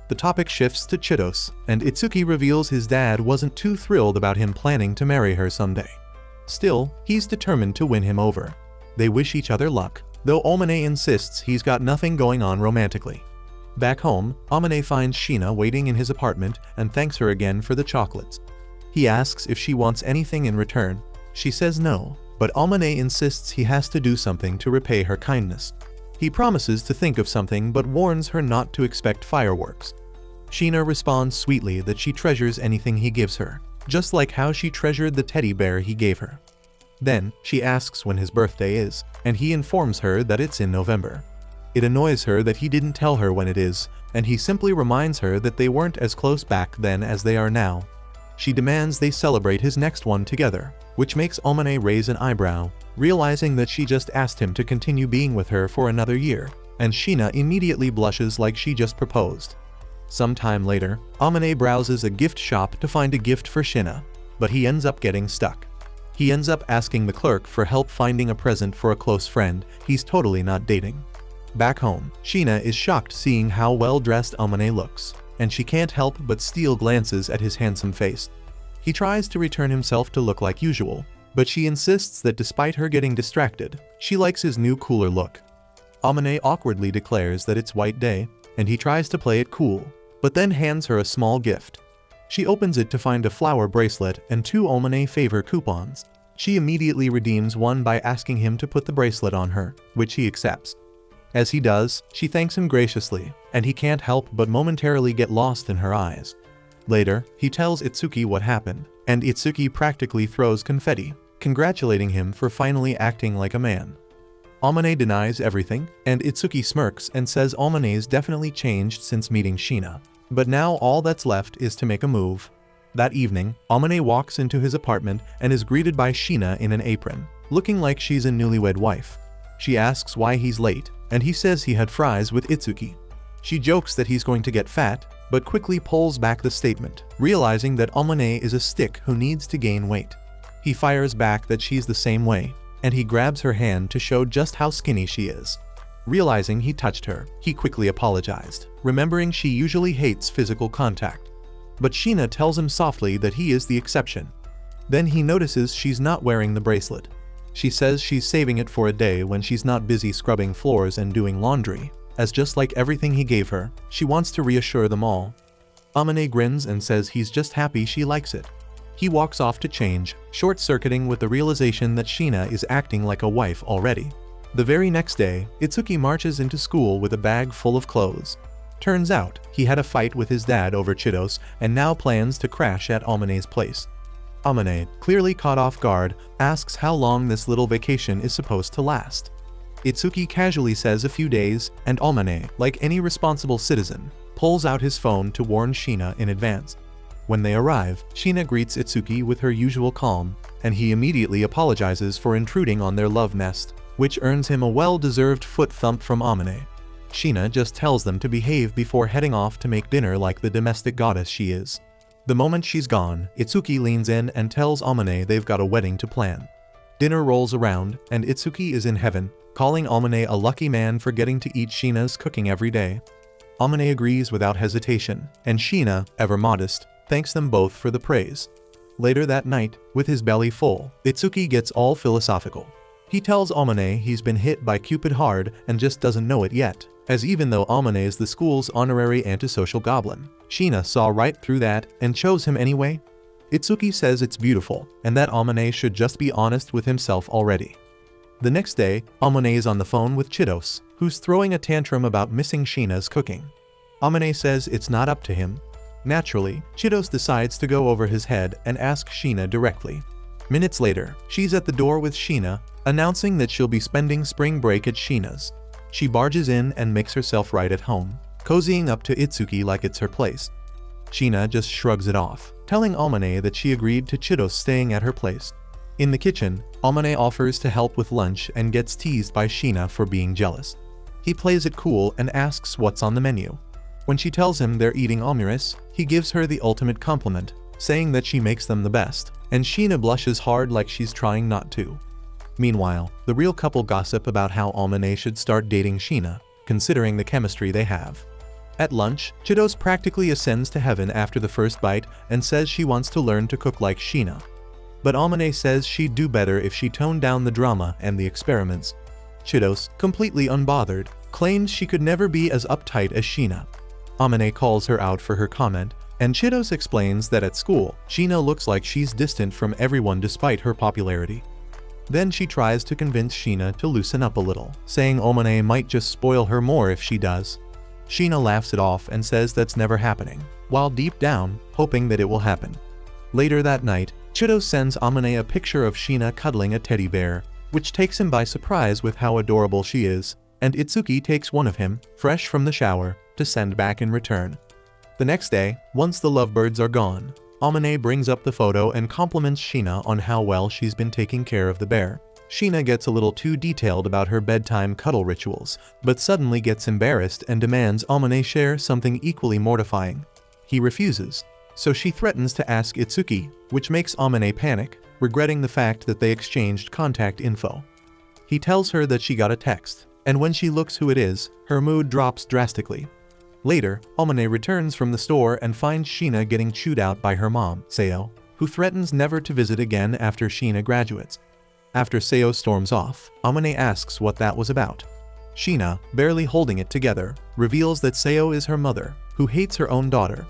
The topic shifts to Chitose, and Itsuki reveals his dad wasn't too thrilled about him planning to marry her someday. Still, he's determined to win him over. They wish each other luck, though Amane insists he's got nothing going on romantically. Back home, Amane finds Shina waiting in his apartment and thanks her again for the chocolates. He asks if she wants anything in return. She says no, but Amane insists he has to do something to repay her kindness. He promises to think of something but warns her not to expect fireworks. Shina responds sweetly that she treasures anything he gives her, just like how she treasured the teddy bear he gave her. Then, she asks when his birthday is, and he informs her that it's in November. It annoys her that he didn't tell her when it is, and he simply reminds her that they weren't as close back then as they are now. She demands they celebrate his next one together, which makes Amane raise an eyebrow, realizing that she just asked him to continue being with her for another year, and Shina immediately blushes like she just proposed. Some time later, Amane browses a gift shop to find a gift for Shina, but he ends up getting stuck. He ends up asking the clerk for help finding a present for a close friend he's totally not dating. Back home, Shina is shocked seeing how well-dressed Amane looks, and she can't help but steal glances at his handsome face. He tries to return himself to look like usual, but she insists that despite her getting distracted, she likes his new cooler look. Amane awkwardly declares that it's White Day, and he tries to play it cool, but then hands her a small gift. She opens it to find a flower bracelet and 2 Amane favor coupons. She immediately redeems one by asking him to put the bracelet on her, which he accepts. As he does, she thanks him graciously, and he can't help but momentarily get lost in her eyes. Later, he tells Itsuki what happened, and Itsuki practically throws confetti, congratulating him for finally acting like a man. Amane denies everything, and Itsuki smirks and says Amane's definitely changed since meeting Shina. But now all that's left is to make a move. That evening, Amane walks into his apartment and is greeted by Shina in an apron, looking like she's a newlywed wife. She asks why he's late, and he says he had fries with Itsuki. She jokes that he's going to get fat, but quickly pulls back the statement, realizing that Amane is a stick who needs to gain weight. He fires back that she's the same way, and he grabs her hand to show just how skinny she is. Realizing he touched her, he quickly apologized, remembering she usually hates physical contact. But Shina tells him softly that he is the exception. Then he notices she's not wearing the bracelet. She says she's saving it for a day when she's not busy scrubbing floors and doing laundry, as just like everything he gave her, she wants to reassure them all. Amane grins and says he's just happy she likes it. He walks off to change, short-circuiting with the realization that Shina is acting like a wife already. The very next day, Itsuki marches into school with a bag full of clothes. Turns out, he had a fight with his dad over Chitose and now plans to crash at Amane's place. Amane, clearly caught off guard, asks how long this little vacation is supposed to last. Itsuki casually says a few days, and Amane, like any responsible citizen, pulls out his phone to warn Shina in advance. When they arrive, Shina greets Itsuki with her usual calm, and he immediately apologizes for intruding on their love nest, which earns him a well-deserved foot thump from Amane. Shina just tells them to behave before heading off to make dinner like the domestic goddess she is. The moment she's gone, Itsuki leans in and tells Amane they've got a wedding to plan. Dinner rolls around, and Itsuki is in heaven, calling Amane a lucky man for getting to eat Shina's cooking every day. Amane agrees without hesitation, and Shina, ever modest, thanks them both for the praise. Later that night, with his belly full, Itsuki gets all philosophical. He tells Amane he's been hit by Cupid hard and just doesn't know it yet, as even though Amane is the school's honorary antisocial goblin, Shina saw right through that and chose him anyway. Itsuki says it's beautiful, and that Amane should just be honest with himself already. The next day, Amane is on the phone with Chitose, who's throwing a tantrum about missing Shina's cooking. Amane says it's not up to him. Naturally, Chitos decides to go over his head and ask Sheena directly. Minutes later, she's at the door with Sheena, announcing that she'll be spending spring break at Sheena's. She barges in and makes herself right at home, cozying up to Itsuki like it's her place. Sheena just shrugs it off, telling Amane that she agreed to Chitos staying at her place. In the kitchen, Amane offers to help with lunch and gets teased by Sheena for being jealous. He plays it cool and asks what's on the menu. When she tells him they're eating omuris, he gives her the ultimate compliment, saying that she makes them the best, and Sheena blushes hard like she's trying not to. Meanwhile, the real couple gossip about how Amane should start dating Sheena, considering the chemistry they have. At lunch, Chitos practically ascends to heaven after the first bite and says she wants to learn to cook like Sheena. But Amane says she'd do better if she toned down the drama and the experiments. Chitos, completely unbothered, claims she could never be as uptight as Sheena. Amane calls her out for her comment, and Chitos explains that at school, Sheena looks like she's distant from everyone despite her popularity. Then she tries to convince Sheena to loosen up a little, saying Amane might just spoil her more if she does. Sheena laughs it off and says that's never happening, while deep down, hoping that it will happen. Later that night, Chitos sends Amane a picture of Sheena cuddling a teddy bear, which takes him by surprise with how adorable she is, and Itsuki takes one of him, fresh from the shower, to send back in return. The next day, once the lovebirds are gone, Amane brings up the photo and compliments Sheena on how well she's been taking care of the bear. Sheena gets a little too detailed about her bedtime cuddle rituals, but suddenly gets embarrassed and demands Amane share something equally mortifying. He refuses, so she threatens to ask Itsuki, which makes Amane panic, regretting the fact that they exchanged contact info. He tells her that she got a text, and when she looks who it is, her mood drops drastically. Later, Amane returns from the store and finds Sheena getting chewed out by her mom, Seo, who threatens never to visit again after Sheena graduates. After Seo storms off, Amane asks what that was about. Sheena, barely holding it together, reveals that Seo is her mother, who hates her own daughter.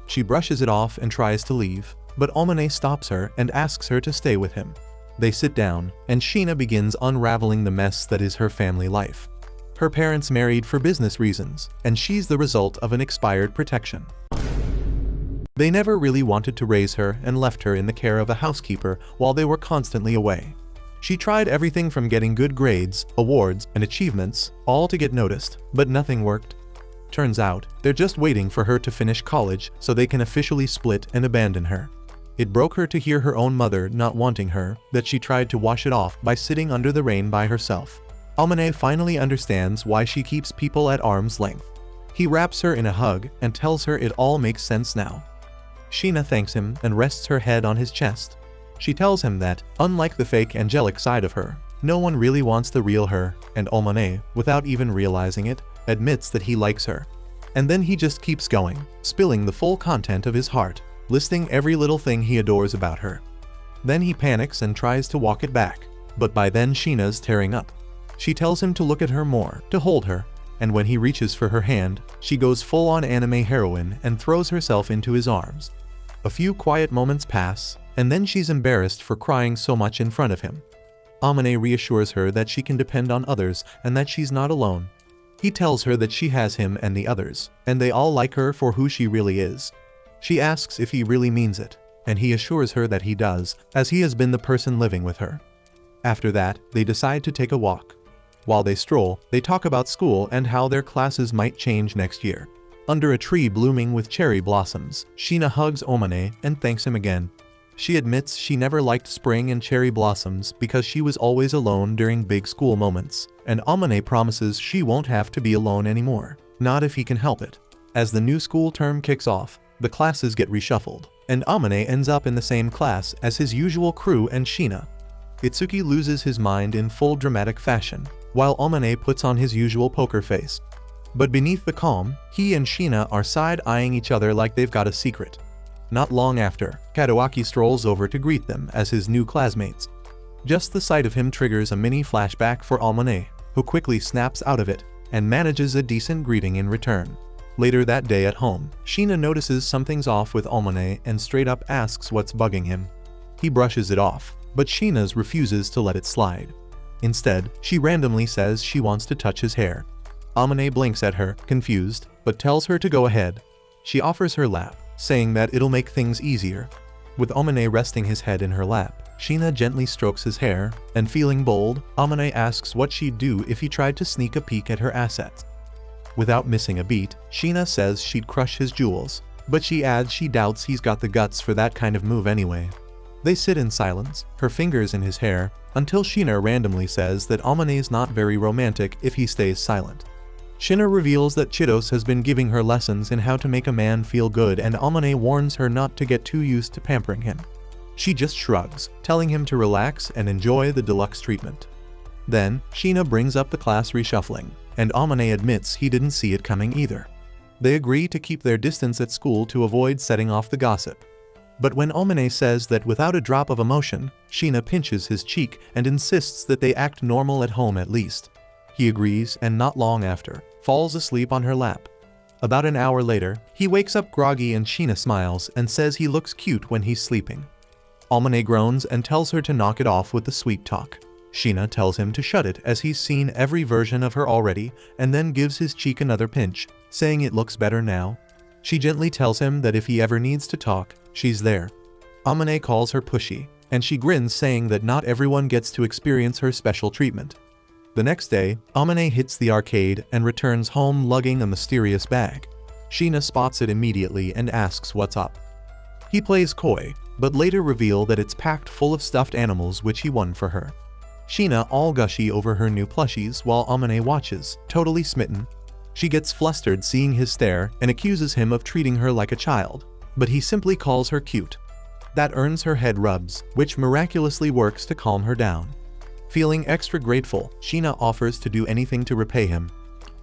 She brushes it off and tries to leave, but Amane stops her and asks her to stay with him. They sit down, and Sheena begins unraveling the mess that is her family life. Her parents married for business reasons, and she's the result of an expired protection. They never really wanted to raise her and left her in the care of a housekeeper while they were constantly away. She tried everything from getting good grades, awards, and achievements, all to get noticed, but nothing worked. Turns out, they're just waiting for her to finish college so they can officially split and abandon her. It broke her to hear her own mother not wanting her, that she tried to wash it off by sitting under the rain by herself. Amane finally understands why she keeps people at arm's length. He wraps her in a hug and tells her it all makes sense now. Sheena thanks him and rests her head on his chest. She tells him that, unlike the fake angelic side of her, no one really wants the real her, and Amane, without even realizing it, admits that he likes her. And then he just keeps going, spilling the full content of his heart, listing every little thing he adores about her. Then he panics and tries to walk it back, but by then Sheena's tearing up. She tells him to look at her more, to hold her, and when he reaches for her hand, she goes full-on anime heroine and throws herself into his arms. A few quiet moments pass, and then she's embarrassed for crying so much in front of him. Amane reassures her that she can depend on others and that she's not alone. He tells her that she has him and the others, and they all like her for who she really is. She asks if he really means it, and he assures her that he does, as he has been the person living with her. After that, they decide to take a walk. While they stroll, they talk about school and how their classes might change next year. Under a tree blooming with cherry blossoms, Sheena hugs Amane and thanks him again. She admits she never liked spring and cherry blossoms because she was always alone during big school moments, and Amane promises she won't have to be alone anymore, not if he can help it. As the new school term kicks off, the classes get reshuffled, and Amane ends up in the same class as his usual crew and Sheena. Itsuki loses his mind in full dramatic fashion, while Amane puts on his usual poker face. But beneath the calm, he and Sheena are side-eyeing each other like they've got a secret. Not long after, Kadoaki strolls over to greet them as his new classmates. Just the sight of him triggers a mini flashback for Amane, who quickly snaps out of it and manages a decent greeting in return. Later that day at home, Sheena notices something's off with Amane and straight up asks what's bugging him. He brushes it off, but Sheena's refuses to let it slide. Instead, she randomly says she wants to touch his hair. Amane blinks at her, confused, but tells her to go ahead. She offers her lap, saying that it'll make things easier. With Amane resting his head in her lap, Sheena gently strokes his hair, and feeling bold, Amane asks what she'd do if he tried to sneak a peek at her assets. Without missing a beat, Sheena says she'd crush his jewels, but she adds she doubts he's got the guts for that kind of move anyway. They sit in silence, her fingers in his hair, until Sheena randomly says that Amane's not very romantic if he stays silent. Sheena reveals that Chitos has been giving her lessons in how to make a man feel good, and Amane warns her not to get too used to pampering him. She just shrugs, telling him to relax and enjoy the deluxe treatment. Then, Sheena brings up the class reshuffling, and Amane admits he didn't see it coming either. They agree to keep their distance at school to avoid setting off the gossip. But when Amane says that without a drop of emotion, Sheena pinches his cheek and insists that they act normal at home at least. He agrees, and not long after, falls asleep on her lap. About an hour later, he wakes up groggy and Sheena smiles and says he looks cute when he's sleeping. Amane groans and tells her to knock it off with the sweet talk. Sheena tells him to shut it as he's seen every version of her already, and then gives his cheek another pinch, saying it looks better now. She gently tells him that if he ever needs to talk, she's there. Amane calls her pushy, and she grins, saying that not everyone gets to experience her special treatment. The next day, Amane hits the arcade and returns home lugging a mysterious bag. Sheena spots it immediately and asks what's up. He plays coy, but later reveal that it's packed full of stuffed animals which he won for her. Sheena all gushy over her new plushies while Amane watches, totally smitten. She gets flustered seeing his stare and accuses him of treating her like a child, but he simply calls her cute. That earns her head rubs, which miraculously works to calm her down. Feeling extra grateful, Sheena offers to do anything to repay him.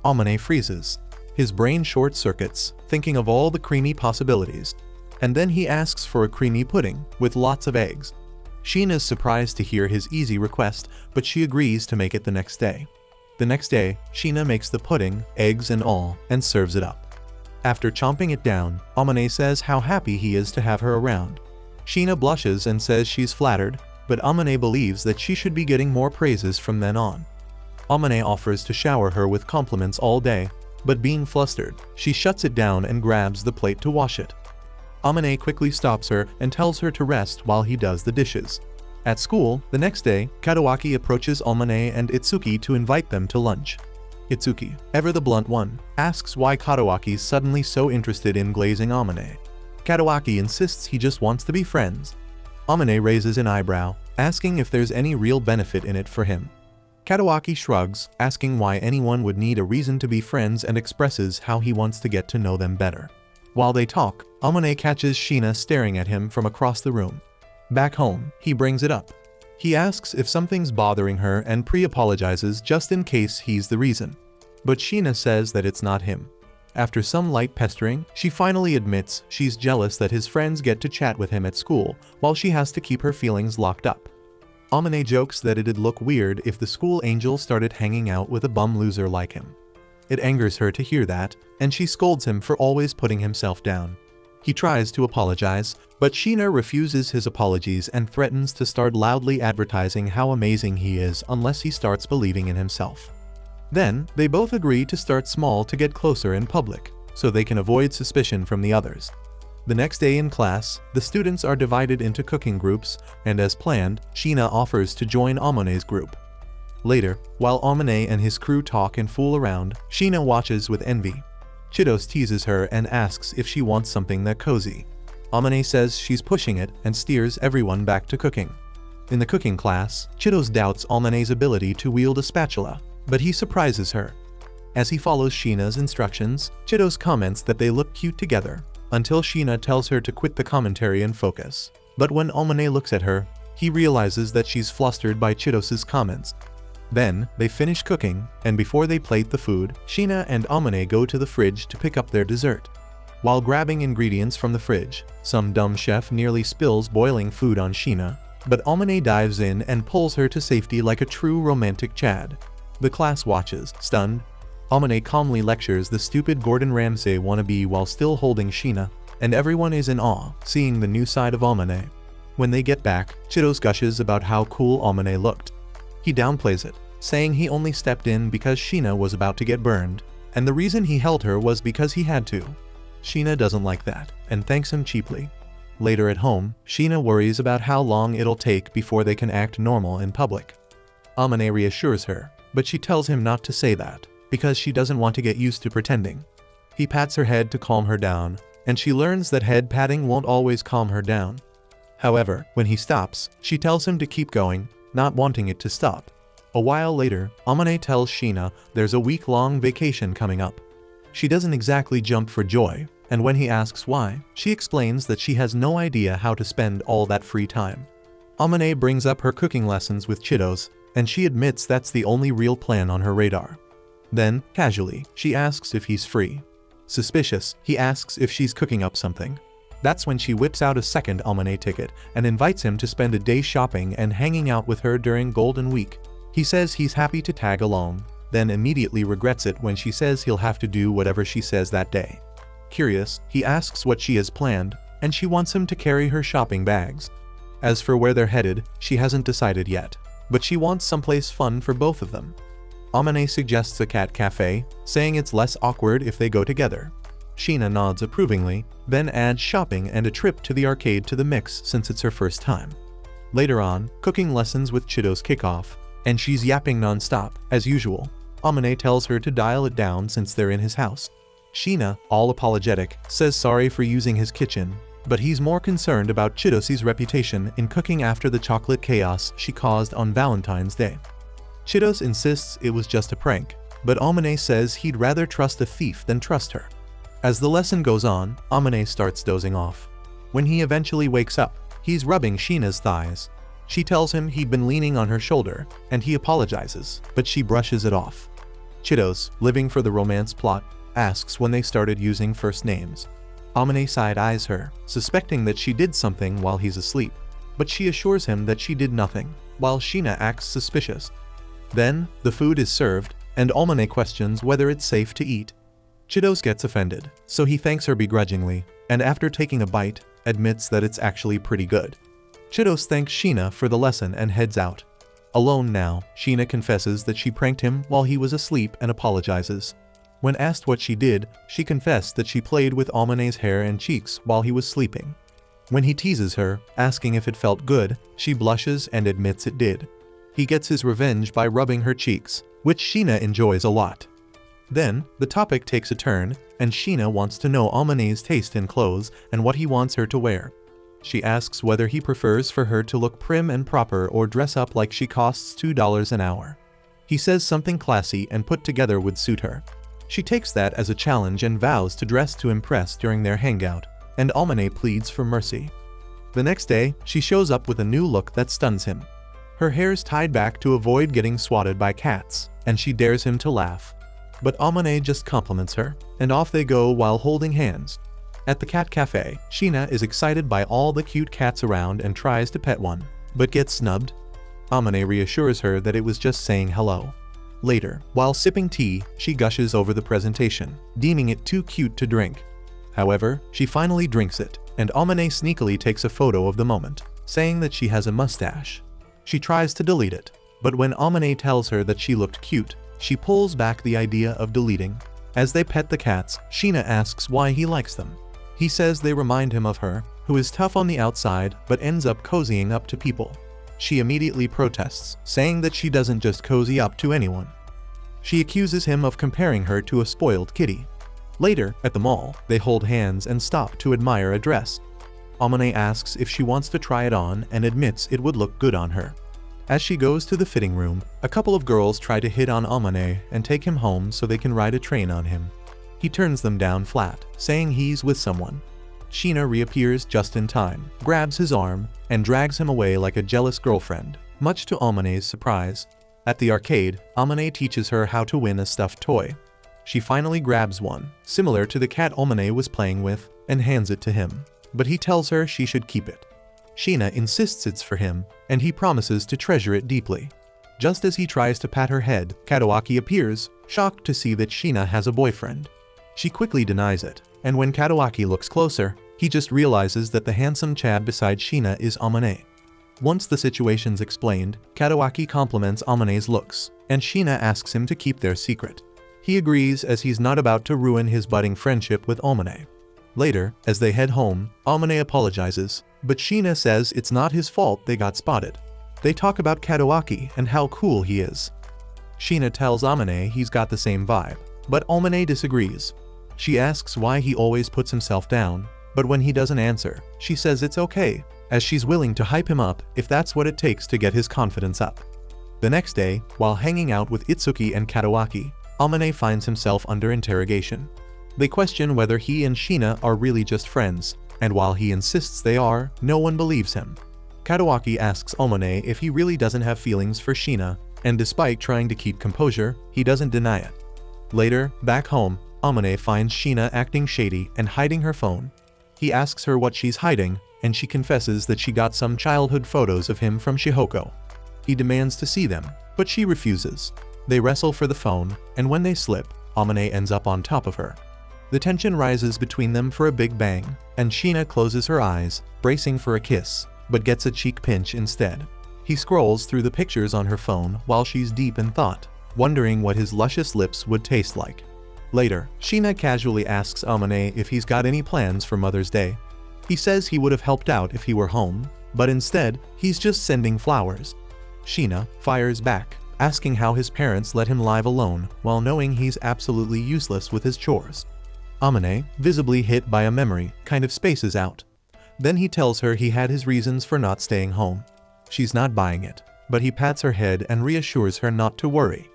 Amane freezes. His brain short-circuits, thinking of all the creamy possibilities. And then he asks for a creamy pudding, with lots of eggs. Sheena's surprised to hear his easy request, but she agrees to make it the next day. The next day, Sheena makes the pudding, eggs and all, and serves it up. After chomping it down, Amane says how happy he is to have her around. Sheena blushes and says she's flattered, but Amane believes that she should be getting more praises from then on. Amane offers to shower her with compliments all day, but being flustered, she shuts it down and grabs the plate to wash it. Amane quickly stops her and tells her to rest while he does the dishes. At school, the next day, Kadawaki approaches Amane and Itsuki to invite them to lunch. Itsuki, ever the blunt one, asks why Kadawaki's suddenly so interested in glazing Amane. Kadawaki insists he just wants to be friends. Amane raises an eyebrow, asking if there's any real benefit in it for him. Kadawaki shrugs, asking why anyone would need a reason to be friends, and expresses how he wants to get to know them better. While they talk, Amane catches Sheena staring at him from across the room. Back home, he brings it up. He asks if something's bothering her and pre-apologizes just in case he's the reason. But Sheena says that it's not him. After some light pestering, she finally admits she's jealous that his friends get to chat with him at school while she has to keep her feelings locked up. Amane jokes that it'd look weird if the school angel started hanging out with a bum loser like him. It angers her to hear that, and she scolds him for always putting himself down. He tries to apologize, but Sheena refuses his apologies and threatens to start loudly advertising how amazing he is unless he starts believing in himself. Then, they both agree to start small to get closer in public, so they can avoid suspicion from the others. The next day in class, the students are divided into cooking groups, and as planned, Sheena offers to join Amane's group. Later, while Amane and his crew talk and fool around, Sheena watches with envy. Chitos teases her and asks if she wants something that cozy. Amane says she's pushing it and steers everyone back to cooking. In the cooking class, Chitos doubts Amane's ability to wield a spatula, but he surprises her. As he follows Sheena's instructions, Chitos comments that they look cute together, until Sheena tells her to quit the commentary and focus. But when Amane looks at her, he realizes that she's flustered by Chitos's comments. Then, they finish cooking, and before they plate the food, Sheena and Amane go to the fridge to pick up their dessert. While grabbing ingredients from the fridge, some dumb chef nearly spills boiling food on Sheena, but Amane dives in and pulls her to safety like a true romantic Chad. The class watches, stunned. Amane calmly lectures the stupid Gordon Ramsay wannabe while still holding Sheena, and everyone is in awe, seeing the new side of Amane. When they get back, Chitos gushes about how cool Amane looked. He downplays it, saying he only stepped in because Sheena was about to get burned, and the reason he held her was because he had to. Sheena doesn't like that. and thanks him cheaply. Later at home, Sheena worries about how long it'll take before they can act normal in public. Amane reassures her, but she tells him not to say that, because she doesn't want to get used to pretending. He pats her head to calm her down, and she learns that head patting won't always calm her down. However, when he stops, she tells him to keep going, not wanting it to stop. A while later, Amane tells Sheena there's a week-long vacation coming up. She doesn't exactly jump for joy, and when he asks why, she explains that she has no idea how to spend all that free time. Amane brings up her cooking lessons with Chitos, and she admits that's the only real plan on her radar. Then, casually, she asks if he's free. Suspicious, he asks if she's cooking up something. That's when she whips out a second Amane ticket and invites him to spend a day shopping and hanging out with her during Golden Week. He says he's happy to tag along, then immediately regrets it when she says he'll have to do whatever she says that day. Curious, he asks what she has planned, and she wants him to carry her shopping bags. As for where they're headed, she hasn't decided yet, but she wants someplace fun for both of them. Amane suggests a cat cafe, saying it's less awkward if they go together. Sheena nods approvingly, then adds shopping and a trip to the arcade to the mix since it's her first time. Later on, cooking lessons with Chitos kick off, and she's yapping non-stop, as usual. Amane tells her to dial it down since they're in his house. Sheena, all apologetic, says sorry for using his kitchen, but he's more concerned about Chitos's reputation in cooking after the chocolate chaos she caused on Valentine's Day. Chitos insists it was just a prank, but Amane says he'd rather trust a thief than trust her. As the lesson goes on, Amane starts dozing off. When he eventually wakes up, he's rubbing Sheena's thighs. She tells him he'd been leaning on her shoulder, and he apologizes, but she brushes it off. Chitos, living for the romance plot, asks when they started using first names. Amane side-eyes her, suspecting that she did something while he's asleep, but she assures him that she did nothing, while Sheena acts suspicious. Then, the food is served, and Amane questions whether it's safe to eat. Chitos gets offended, so he thanks her begrudgingly, and after taking a bite, admits that it's actually pretty good. Chitos thanks Sheena for the lesson and heads out. Alone now, Sheena confesses that she pranked him while he was asleep and apologizes. When asked what she did, she confessed that she played with Amane's hair and cheeks while he was sleeping. When he teases her, asking if it felt good, she blushes and admits it did. He gets his revenge by rubbing her cheeks, which Sheena enjoys a lot. Then, the topic takes a turn, and Sheena wants to know Amane's taste in clothes and what he wants her to wear. She asks whether he prefers for her to look prim and proper or dress up like she costs $2 an hour. He says something classy and put together would suit her. She takes that as a challenge and vows to dress to impress during their hangout, and Amane pleads for mercy. The next day, she shows up with a new look that stuns him. Her hair's tied back to avoid getting swatted by cats, and she dares him to laugh. But Amane just compliments her, and off they go while holding hands. At the cat cafe, Sheena is excited by all the cute cats around and tries to pet one, but gets snubbed. Amane reassures her that it was just saying hello. Later, while sipping tea, she gushes over the presentation, deeming it too cute to drink. However, she finally drinks it, and Amane sneakily takes a photo of the moment, saying that she has a mustache. She tries to delete it, but when Amane tells her that she looked cute, she pulls back the idea of deleting. As they pet the cats, Sheena asks why he likes them. He says they remind him of her, who is tough on the outside but ends up cozying up to people. She immediately protests, saying that she doesn't just cozy up to anyone. She accuses him of comparing her to a spoiled kitty. Later, at the mall, they hold hands and stop to admire a dress. Amane asks if she wants to try it on and admits it would look good on her. As she goes to the fitting room, a couple of girls try to hit on Amane and take him home so they can ride a train on him. He turns them down flat, saying he's with someone. Sheena reappears just in time, grabs his arm, and drags him away like a jealous girlfriend, much to Amane's surprise. At the arcade, Amane teaches her how to win a stuffed toy. She finally grabs one, similar to the cat Amane was playing with, and hands it to him, but he tells her she should keep it. Sheena insists it's for him, and he promises to treasure it deeply. Just as he tries to pat her head, Katawaki appears, shocked to see that Sheena has a boyfriend. She quickly denies it, and when Katawaki looks closer, he just realizes that the handsome Chad beside Sheena is Amane. Once the situation's explained, Katawaki compliments Amane's looks, and Sheena asks him to keep their secret. He agrees as he's not about to ruin his budding friendship with Amane. Later, as they head home, Amane apologizes, but Sheena says it's not his fault they got spotted. They talk about Katawaki and how cool he is. Sheena tells Amane he's got the same vibe, but Amane disagrees. She asks why he always puts himself down, but when he doesn't answer, she says it's okay, as she's willing to hype him up if that's what it takes to get his confidence up. The next day, while hanging out with Itsuki and Katawaki, Amane finds himself under interrogation. They question whether he and Sheena are really just friends, and while he insists they are, no one believes him. Katawaki asks Amane if he really doesn't have feelings for Sheena, and despite trying to keep composure, he doesn't deny it. Later, back home, Amane finds Sheena acting shady and hiding her phone. He asks her what she's hiding, and she confesses that she got some childhood photos of him from Shihoko. He demands to see them, but she refuses. They wrestle for the phone, and when they slip, Amane ends up on top of her. The tension rises between them for a big bang, and Sheena closes her eyes, bracing for a kiss, but gets a cheek pinch instead. He scrolls through the pictures on her phone while she's deep in thought, wondering what his luscious lips would taste like. Later, Sheena casually asks Amane if he's got any plans for Mother's Day. He says he would have helped out if he were home, but instead, he's just sending flowers. Sheena fires back, asking how his parents let him live alone while knowing he's absolutely useless with his chores. Amane, visibly hit by a memory, kind of spaces out. Then he tells her he had his reasons for not staying home. She's not buying it, but he pats her head and reassures her not to worry.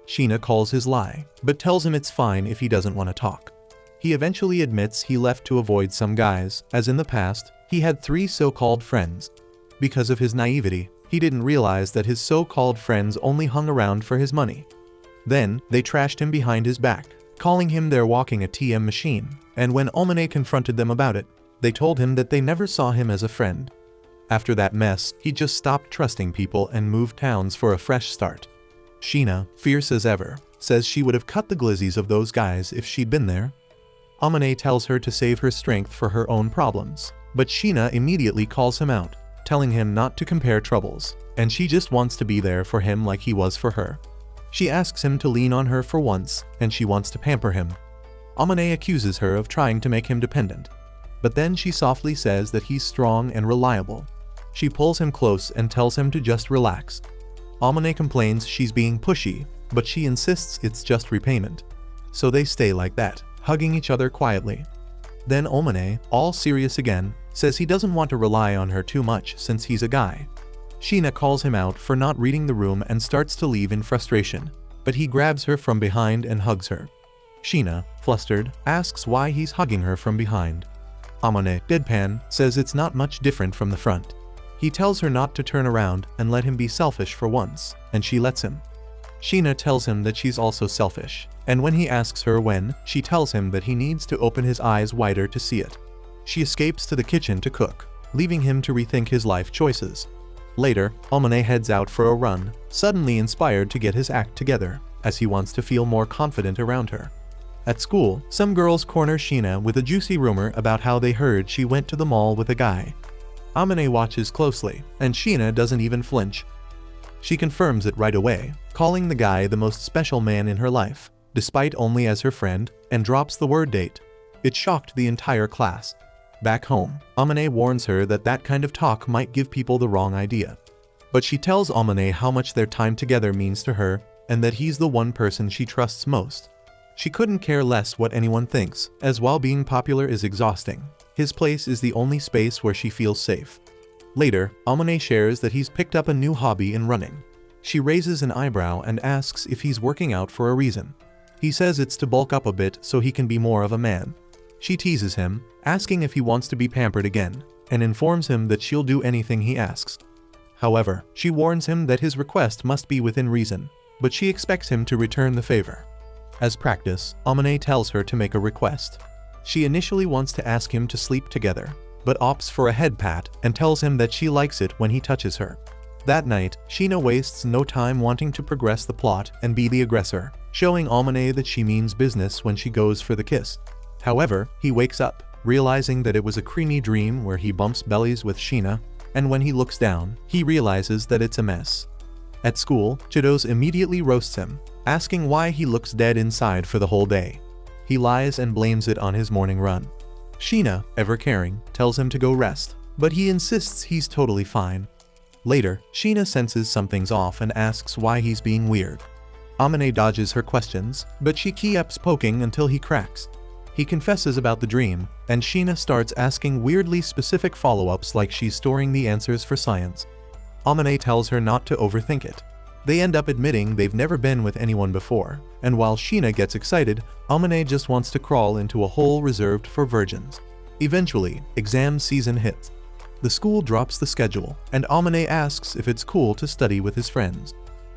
Sheena calls his lie, but tells him it's fine if he doesn't want to talk. He eventually admits he left to avoid some guys, as in the past, he had 3 so-called friends. Because of his naivety, he didn't realize that his so-called friends only hung around for his money. Then, they trashed him behind his back, calling him their walking ATM machine, and when Amane confronted them about it, they told him that they never saw him as a friend. After that mess, he just stopped trusting people and moved towns for a fresh start. Sheena, fierce as ever, says she would have cut the glizzies of those guys if she'd been there. Amane tells her to save her strength for her own problems, but Sheena immediately calls him out, telling him not to compare troubles, and she just wants to be there for him like he was for her. She asks him to lean on her for once, and she wants to pamper him. Amane accuses her of trying to make him dependent, but then she softly says that he's strong and reliable. She pulls him close and tells him to just relax. Amane complains she's being pushy, but she insists it's just repayment. So they stay like that, hugging each other quietly. Then Amane, all serious again, says he doesn't want to rely on her too much since he's a guy. Sheena calls him out for not reading the room and starts to leave in frustration, but he grabs her from behind and hugs her. Sheena, flustered, asks why he's hugging her from behind. Amane, deadpan, says it's not much different from the front. He tells her not to turn around and let him be selfish for once, and she lets him. Sheena tells him that she's also selfish, and when he asks her when, she tells him that he needs to open his eyes wider to see it. She escapes to the kitchen to cook, leaving him to rethink his life choices. Later, Amane heads out for a run, suddenly inspired to get his act together, as he wants to feel more confident around her. At school, some girls corner Sheena with a juicy rumor about how they heard she went to the mall with a guy. Amane watches closely, and Sheena doesn't even flinch. She confirms it right away, calling the guy the most special man in her life, despite only as her friend, and drops the word date. It shocked the entire class. Back home, Amane warns her that that kind of talk might give people the wrong idea. But she tells Amane how much their time together means to her, and that he's the one person she trusts most. She couldn't care less what anyone thinks, as while being popular is exhausting, his place is the only space where she feels safe. Later, Amane shares that he's picked up a new hobby in running. She raises an eyebrow and asks if he's working out for a reason. He says it's to bulk up a bit so he can be more of a man. She teases him, asking if he wants to be pampered again, and informs him that she'll do anything he asks. However, she warns him that his request must be within reason, but she expects him to return the favor. As practice, Amane tells her to make a request. She initially wants to ask him to sleep together, but opts for a head pat and tells him that she likes it when he touches her. That night, Sheena wastes no time wanting to progress the plot and be the aggressor, showing Amane that she means business when she goes for the kiss. However, he wakes up, realizing that it was a creamy dream where he bumps bellies with Sheena, and when he looks down, he realizes that it's a mess. At school, Chidose immediately roasts him, asking why he looks dead inside for the whole day. He lies and blames it on his morning run. Sheena, ever caring, tells him to go rest, but he insists he's totally fine. Later, Sheena senses something's off and asks why he's being weird. Amane dodges her questions, but she keeps poking until he cracks. He confesses about the dream, and Sheena starts asking weirdly specific follow-ups like she's storing the answers for science. Amane tells her not to overthink it. They end up admitting they've never been with anyone before, and while Sheena gets excited, Amane just wants to crawl into a hole reserved for virgins. Eventually, exam season hits. The school drops the schedule, and Amane asks if it's cool to study with his friends.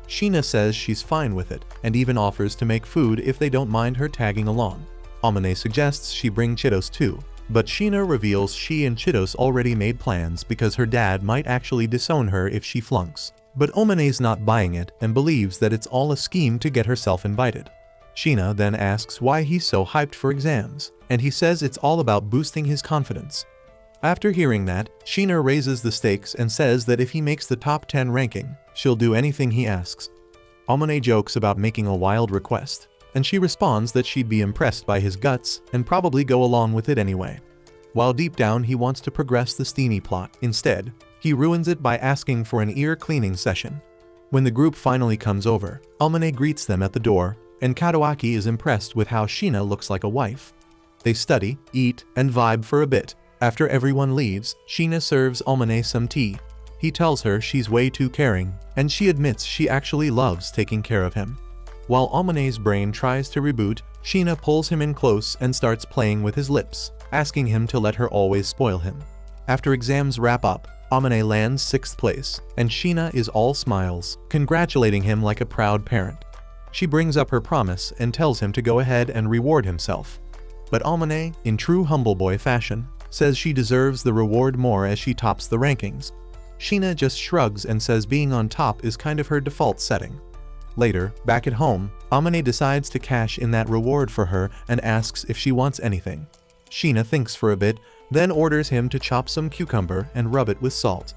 Sheena says she's fine with it, and even offers to make food if they don't mind her tagging along. Amane suggests she bring Chitos too, but Sheena reveals she and Chitos already made plans because her dad might actually disown her if she flunks. But Amane's not buying it and believes that it's all a scheme to get herself invited. Sheena then asks why he's so hyped for exams, and he says it's all about boosting his confidence. After hearing that, Sheena raises the stakes and says that if he makes the top 10 ranking, she'll do anything he asks. Amane jokes about making a wild request, and she responds that she'd be impressed by his guts and probably go along with it anyway. While deep down he wants to progress the Steenie plot, instead, he ruins it by asking for an ear cleaning session. When the group finally comes over, Amane greets them at the door, and Katawaki is impressed with how Sheena looks like a wife. They study, eat, and vibe for a bit. After everyone leaves, Sheena serves Amane some tea. He tells her she's way too caring, and she admits she actually loves taking care of him. While Amane's brain tries to reboot, Sheena pulls him in close and starts playing with his lips, asking him to let her always spoil him. After exams wrap up, Amane lands 6th place, and Sheena is all smiles, congratulating him like a proud parent. She brings up her promise and tells him to go ahead and reward himself. But Amane, in true humble boy fashion, says she deserves the reward more as she tops the rankings. Sheena just shrugs and says being on top is kind of her default setting. Later, back at home, Amane decides to cash in that reward for her and asks if she wants anything. Sheena thinks for a bit, then orders him to chop some cucumber and rub it with salt.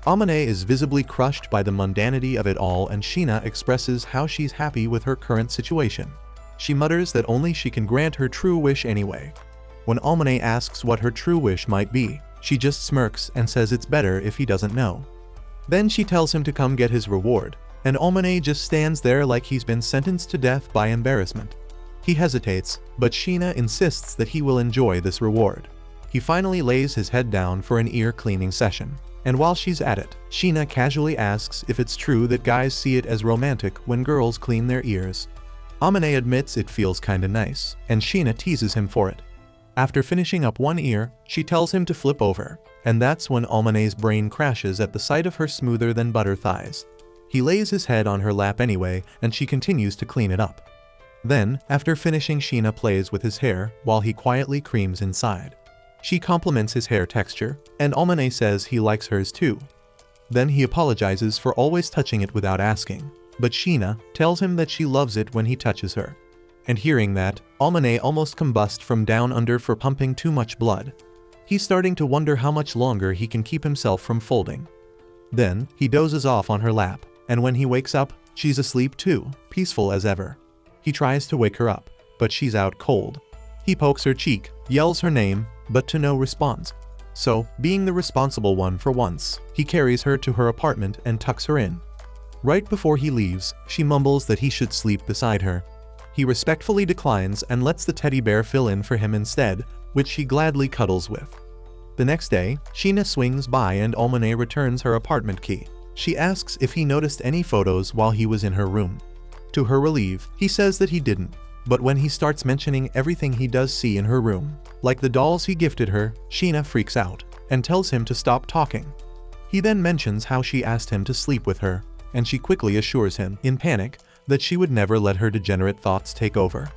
Amane is visibly crushed by the mundanity of it all, and Sheena expresses how she's happy with her current situation. She mutters that only she can grant her true wish anyway. When Amane asks what her true wish might be, she just smirks and says it's better if he doesn't know. Then she tells him to come get his reward, and Amane just stands there like he's been sentenced to death by embarrassment. He hesitates, but Sheena insists that he will enjoy this reward. He finally lays his head down for an ear cleaning session, and while she's at it, Sheena casually asks if it's true that guys see it as romantic when girls clean their ears. Amane admits it feels kinda nice, and Sheena teases him for it. After finishing up one ear, she tells him to flip over, and that's when Amane's brain crashes at the sight of her smoother than butter thighs. He lays his head on her lap anyway, and she continues to clean it up. Then, after finishing, Sheena plays with his hair while he quietly creams inside. She compliments his hair texture, and Amane says he likes hers too. Then he apologizes for always touching it without asking, but Sheena tells him that she loves it when he touches her. And hearing that, Amane almost combusts from down under for pumping too much blood. He's starting to wonder how much longer he can keep himself from folding. Then, he dozes off on her lap, and when he wakes up, she's asleep too, peaceful as ever. He tries to wake her up, but she's out cold. He pokes her cheek, yells her name, but to no response. So, being the responsible one for once, he carries her to her apartment and tucks her in. Right before he leaves, she mumbles that he should sleep beside her. He respectfully declines and lets the teddy bear fill in for him instead, which she gladly cuddles with. The next day, Sheena swings by and Amane returns her apartment key. She asks if he noticed any photos while he was in her room. To her relief, he says that he didn't, but when he starts mentioning everything he does see in her room, like the dolls he gifted her, Sheena freaks out and tells him to stop talking. He then mentions how she asked him to sleep with her, and she quickly assures him, in panic, that she would never let her degenerate thoughts take over.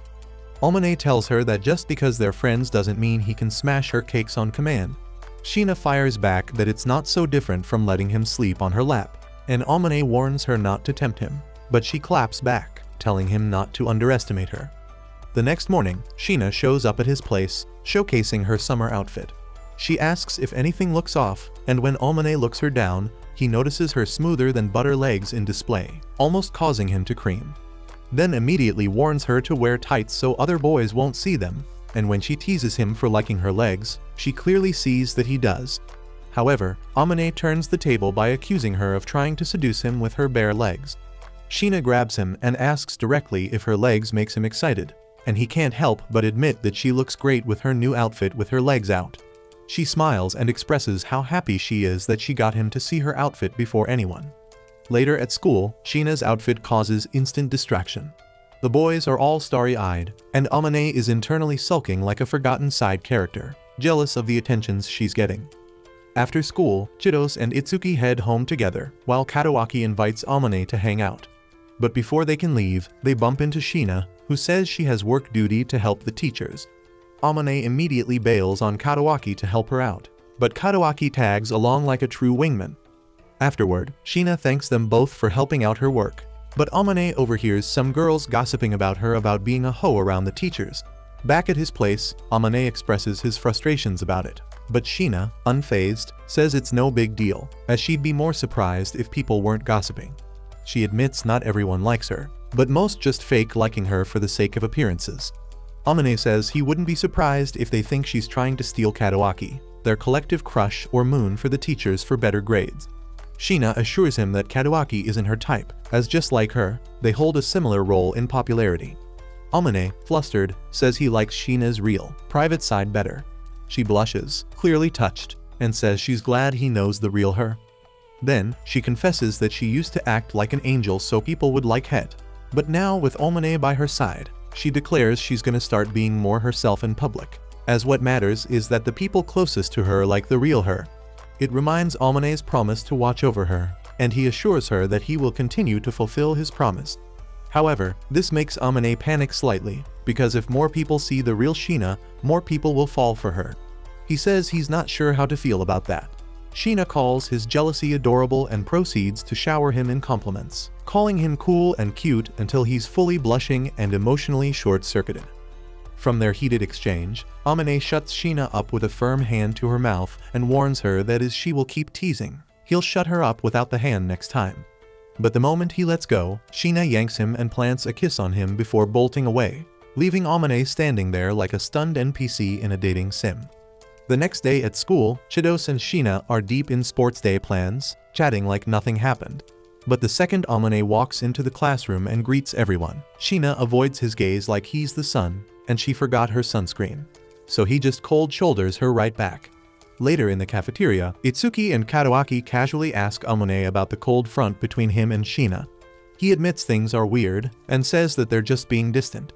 Amane tells her that just because they're friends doesn't mean he can smash her cakes on command. Sheena fires back that it's not so different from letting him sleep on her lap, and Amane warns her not to tempt him, but she claps back, telling him not to underestimate her. The next morning, Sheena shows up at his place, showcasing her summer outfit. She asks if anything looks off, and when Amane looks her down, he notices her smoother than butter legs in display, almost causing him to cream. Then immediately warns her to wear tights so other boys won't see them. and when she teases him for liking her legs, she clearly sees that he does. However, Amane turns the table by accusing her of trying to seduce him with her bare legs. Sheena grabs him and asks directly if her legs makes him excited, and he can't help but admit that she looks great with her new outfit with her legs out. She smiles and expresses how happy she is that she got him to see her outfit before anyone. Later at school, Sheena's outfit causes instant distraction. The boys are all starry-eyed, and Amane is internally sulking like a forgotten side character, jealous of the attentions she's getting. After school, Chidose and Itsuki head home together, while Katawaki invites Amane to hang out. But before they can leave, they bump into Sheena, who says she has work duty to help the teachers. Amane immediately bails on Katawaki to help her out, but Katawaki tags along like a true wingman. Afterward, Sheena thanks them both for helping out her work, but Amane overhears some girls gossiping about her about being a hoe around the teachers. Back at his place, Amane expresses his frustrations about it, but Sheena, unfazed, says it's no big deal, as she'd be more surprised if people weren't gossiping. She admits not everyone likes her, but most just fake liking her for the sake of appearances. Amane says he wouldn't be surprised if they think she's trying to steal Katawaki, their collective crush or moon for the teachers for better grades. Sheena assures him that Katawaki isn't her type, as just like her, they hold a similar role in popularity. Amane, flustered, says he likes Sheena's real, private side better. She blushes, clearly touched, and says she's glad he knows the real her. Then, she confesses that she used to act like an angel so people would like Het. But now with Amane by her side, she declares she's gonna start being more herself in public, as what matters is that the people closest to her like the real her. It reminds Amane's promise to watch over her, and he assures her that he will continue to fulfill his promise. However, this makes Amane panic slightly, because if more people see the real Sheena, more people will fall for her. He says he's not sure how to feel about that. Sheena calls his jealousy adorable and proceeds to shower him in compliments, calling him cool and cute until he's fully blushing and emotionally short-circuited. From their heated exchange, Amane shuts Sheena up with a firm hand to her mouth and warns her that as she will keep teasing, he'll shut her up without the hand next time. But the moment he lets go, Sheena yanks him and plants a kiss on him before bolting away, leaving Amane standing there like a stunned NPC in a dating sim. The next day at school, Chidose and Sheena are deep in sports day plans, chatting like nothing happened. But the second Amane walks into the classroom and greets everyone, Sheena avoids his gaze like he's the sun, and she forgot her sunscreen. So he just cold shoulders her right back. Later in the cafeteria, Itsuki and Katawaki casually ask Amane about the cold front between him and Sheena. He admits things are weird, and says that they're just being distant.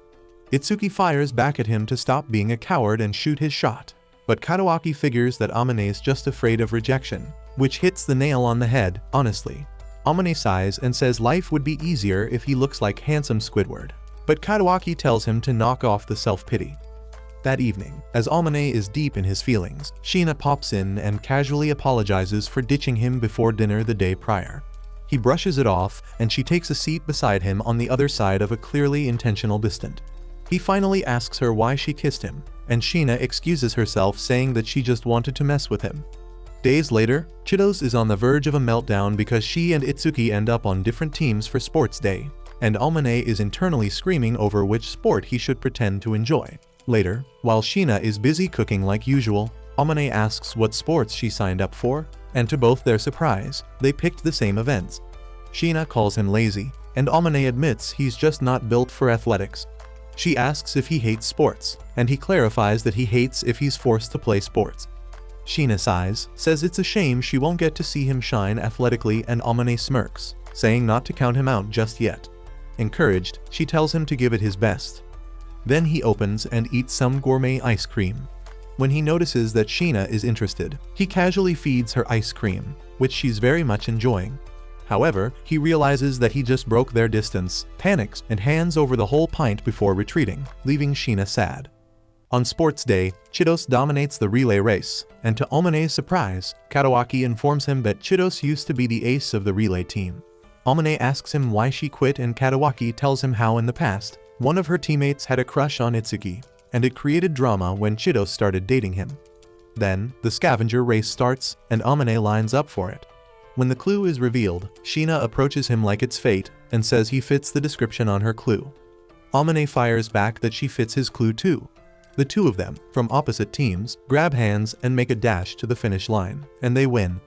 Itsuki fires back at him to stop being a coward and shoot his shot. But Katawaki figures that Amane's just afraid of rejection, which hits the nail on the head, honestly. Amane sighs and says life would be easier if he looks like handsome Squidward. But Katawaki tells him to knock off the self-pity. That evening, as Amane is deep in his feelings, Sheena pops in and casually apologizes for ditching him before dinner the day prior. He brushes it off, and she takes a seat beside him on the other side of a clearly intentional distant. He finally asks her why she kissed him, and Sheena excuses herself saying that she just wanted to mess with him. Days later, Chidose is on the verge of a meltdown because she and Itsuki end up on different teams for sports day, and Amane is internally screaming over which sport he should pretend to enjoy. Later, while Sheena is busy cooking like usual, Amane asks what sports she signed up for, and to both their surprise, they picked the same events. Sheena calls him lazy, and Amane admits he's just not built for athletics. She asks if he hates sports, and he clarifies that he hates if he's forced to play sports. Sheena sighs, says it's a shame she won't get to see him shine athletically, and Amane smirks, saying not to count him out just yet. Encouraged, she tells him to give it his best. Then he opens and eats some gourmet ice cream. When he notices that Sheena is interested, he casually feeds her ice cream, which she's very much enjoying. However, he realizes that he just broke their distance, panics, and hands over the whole pint before retreating, leaving Sheena sad. On sports day, Chidose dominates the relay race, and to Amane's surprise, Katawaki informs him that Chidose used to be the ace of the relay team. Amane asks him why she quit, and Katawaki tells him how in the past, one of her teammates had a crush on Itsuki, and it created drama when Chidose started dating him. Then, the scavenger race starts, and Amane lines up for it. When the clue is revealed, Sheena approaches him like it's fate, and says he fits the description on her clue. Amane fires back that she fits his clue too. The two of them, from opposite teams, grab hands and make a dash to the finish line, and they win.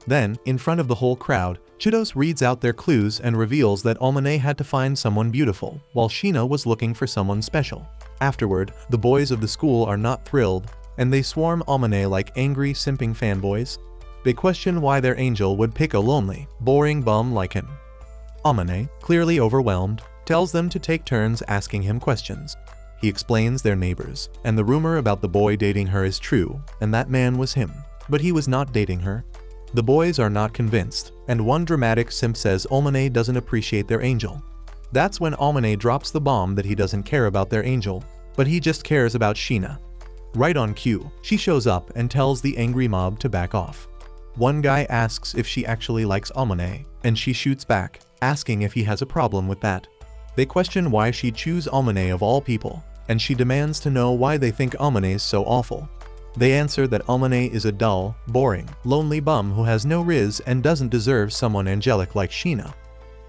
Then, in front of the whole crowd, Chitose reads out their clues and reveals that Amane had to find someone beautiful, while Sheena was looking for someone special. Afterward, the boys of the school are not thrilled, and they swarm Amane like angry, simping fanboys. They question why their angel would pick a lonely, boring bum like him. Amane, clearly overwhelmed, tells them to take turns asking him questions. He explains they're neighbors, and the rumor about the boy dating her is true, and that man was him. But he was not dating her. The boys are not convinced, and one dramatic simp says Amane doesn't appreciate their angel. That's when Amane drops the bomb that he doesn't care about their angel, but he just cares about Sheena. Right on cue, she shows up and tells the angry mob to back off. One guy asks if she actually likes Amane, and she shoots back, asking if he has a problem with that. They question why she choose Amane of all people, and she demands to know why they think Amane is so awful. They answer that Amane is a dull, boring, lonely bum who has no riz and doesn't deserve someone angelic like Sheena.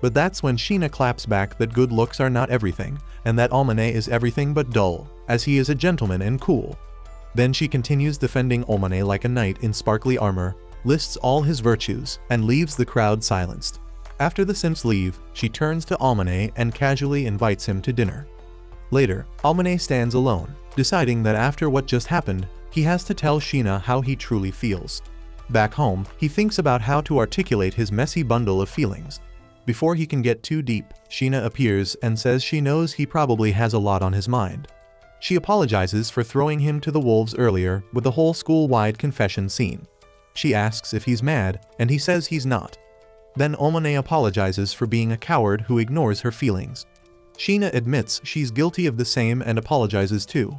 But that's when Sheena claps back that good looks are not everything, and that Amane is everything but dull, as he is a gentleman and cool. Then she continues defending Amane like a knight in sparkly armor, lists all his virtues, and leaves the crowd silenced. After the simps leave, she turns to Amane and casually invites him to dinner. Later, Amane stands alone, deciding that after what just happened, he has to tell Sheena how he truly feels. Back home, he thinks about how to articulate his messy bundle of feelings. Before he can get too deep, Sheena appears and says she knows he probably has a lot on his mind. She apologizes for throwing him to the wolves earlier with the whole school-wide confession scene. She asks if he's mad, and he says he's not. Then Amane apologizes for being a coward who ignores her feelings. Sheena admits she's guilty of the same and apologizes too.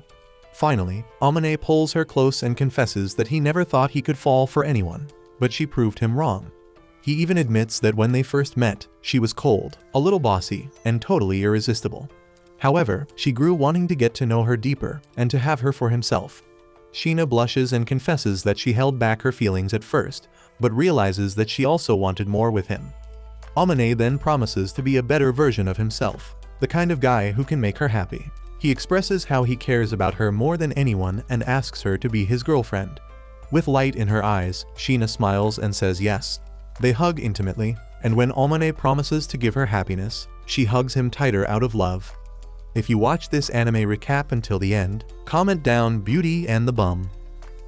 Finally, Amane pulls her close and confesses that he never thought he could fall for anyone, but she proved him wrong. He even admits that when they first met, she was cold, a little bossy, and totally irresistible. However, she grew wanting to get to know her deeper and to have her for himself. Sheena blushes and confesses that she held back her feelings at first, but realizes that she also wanted more with him. Amane then promises to be a better version of himself, the kind of guy who can make her happy. He expresses how he cares about her more than anyone and asks her to be his girlfriend. With light in her eyes, Sheena smiles and says yes. They hug intimately, and when Amane promises to give her happiness, she hugs him tighter out of love. If you watch this anime recap until the end, comment down Beauty and the Bum.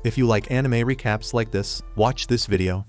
If you like anime recaps like this, watch this video.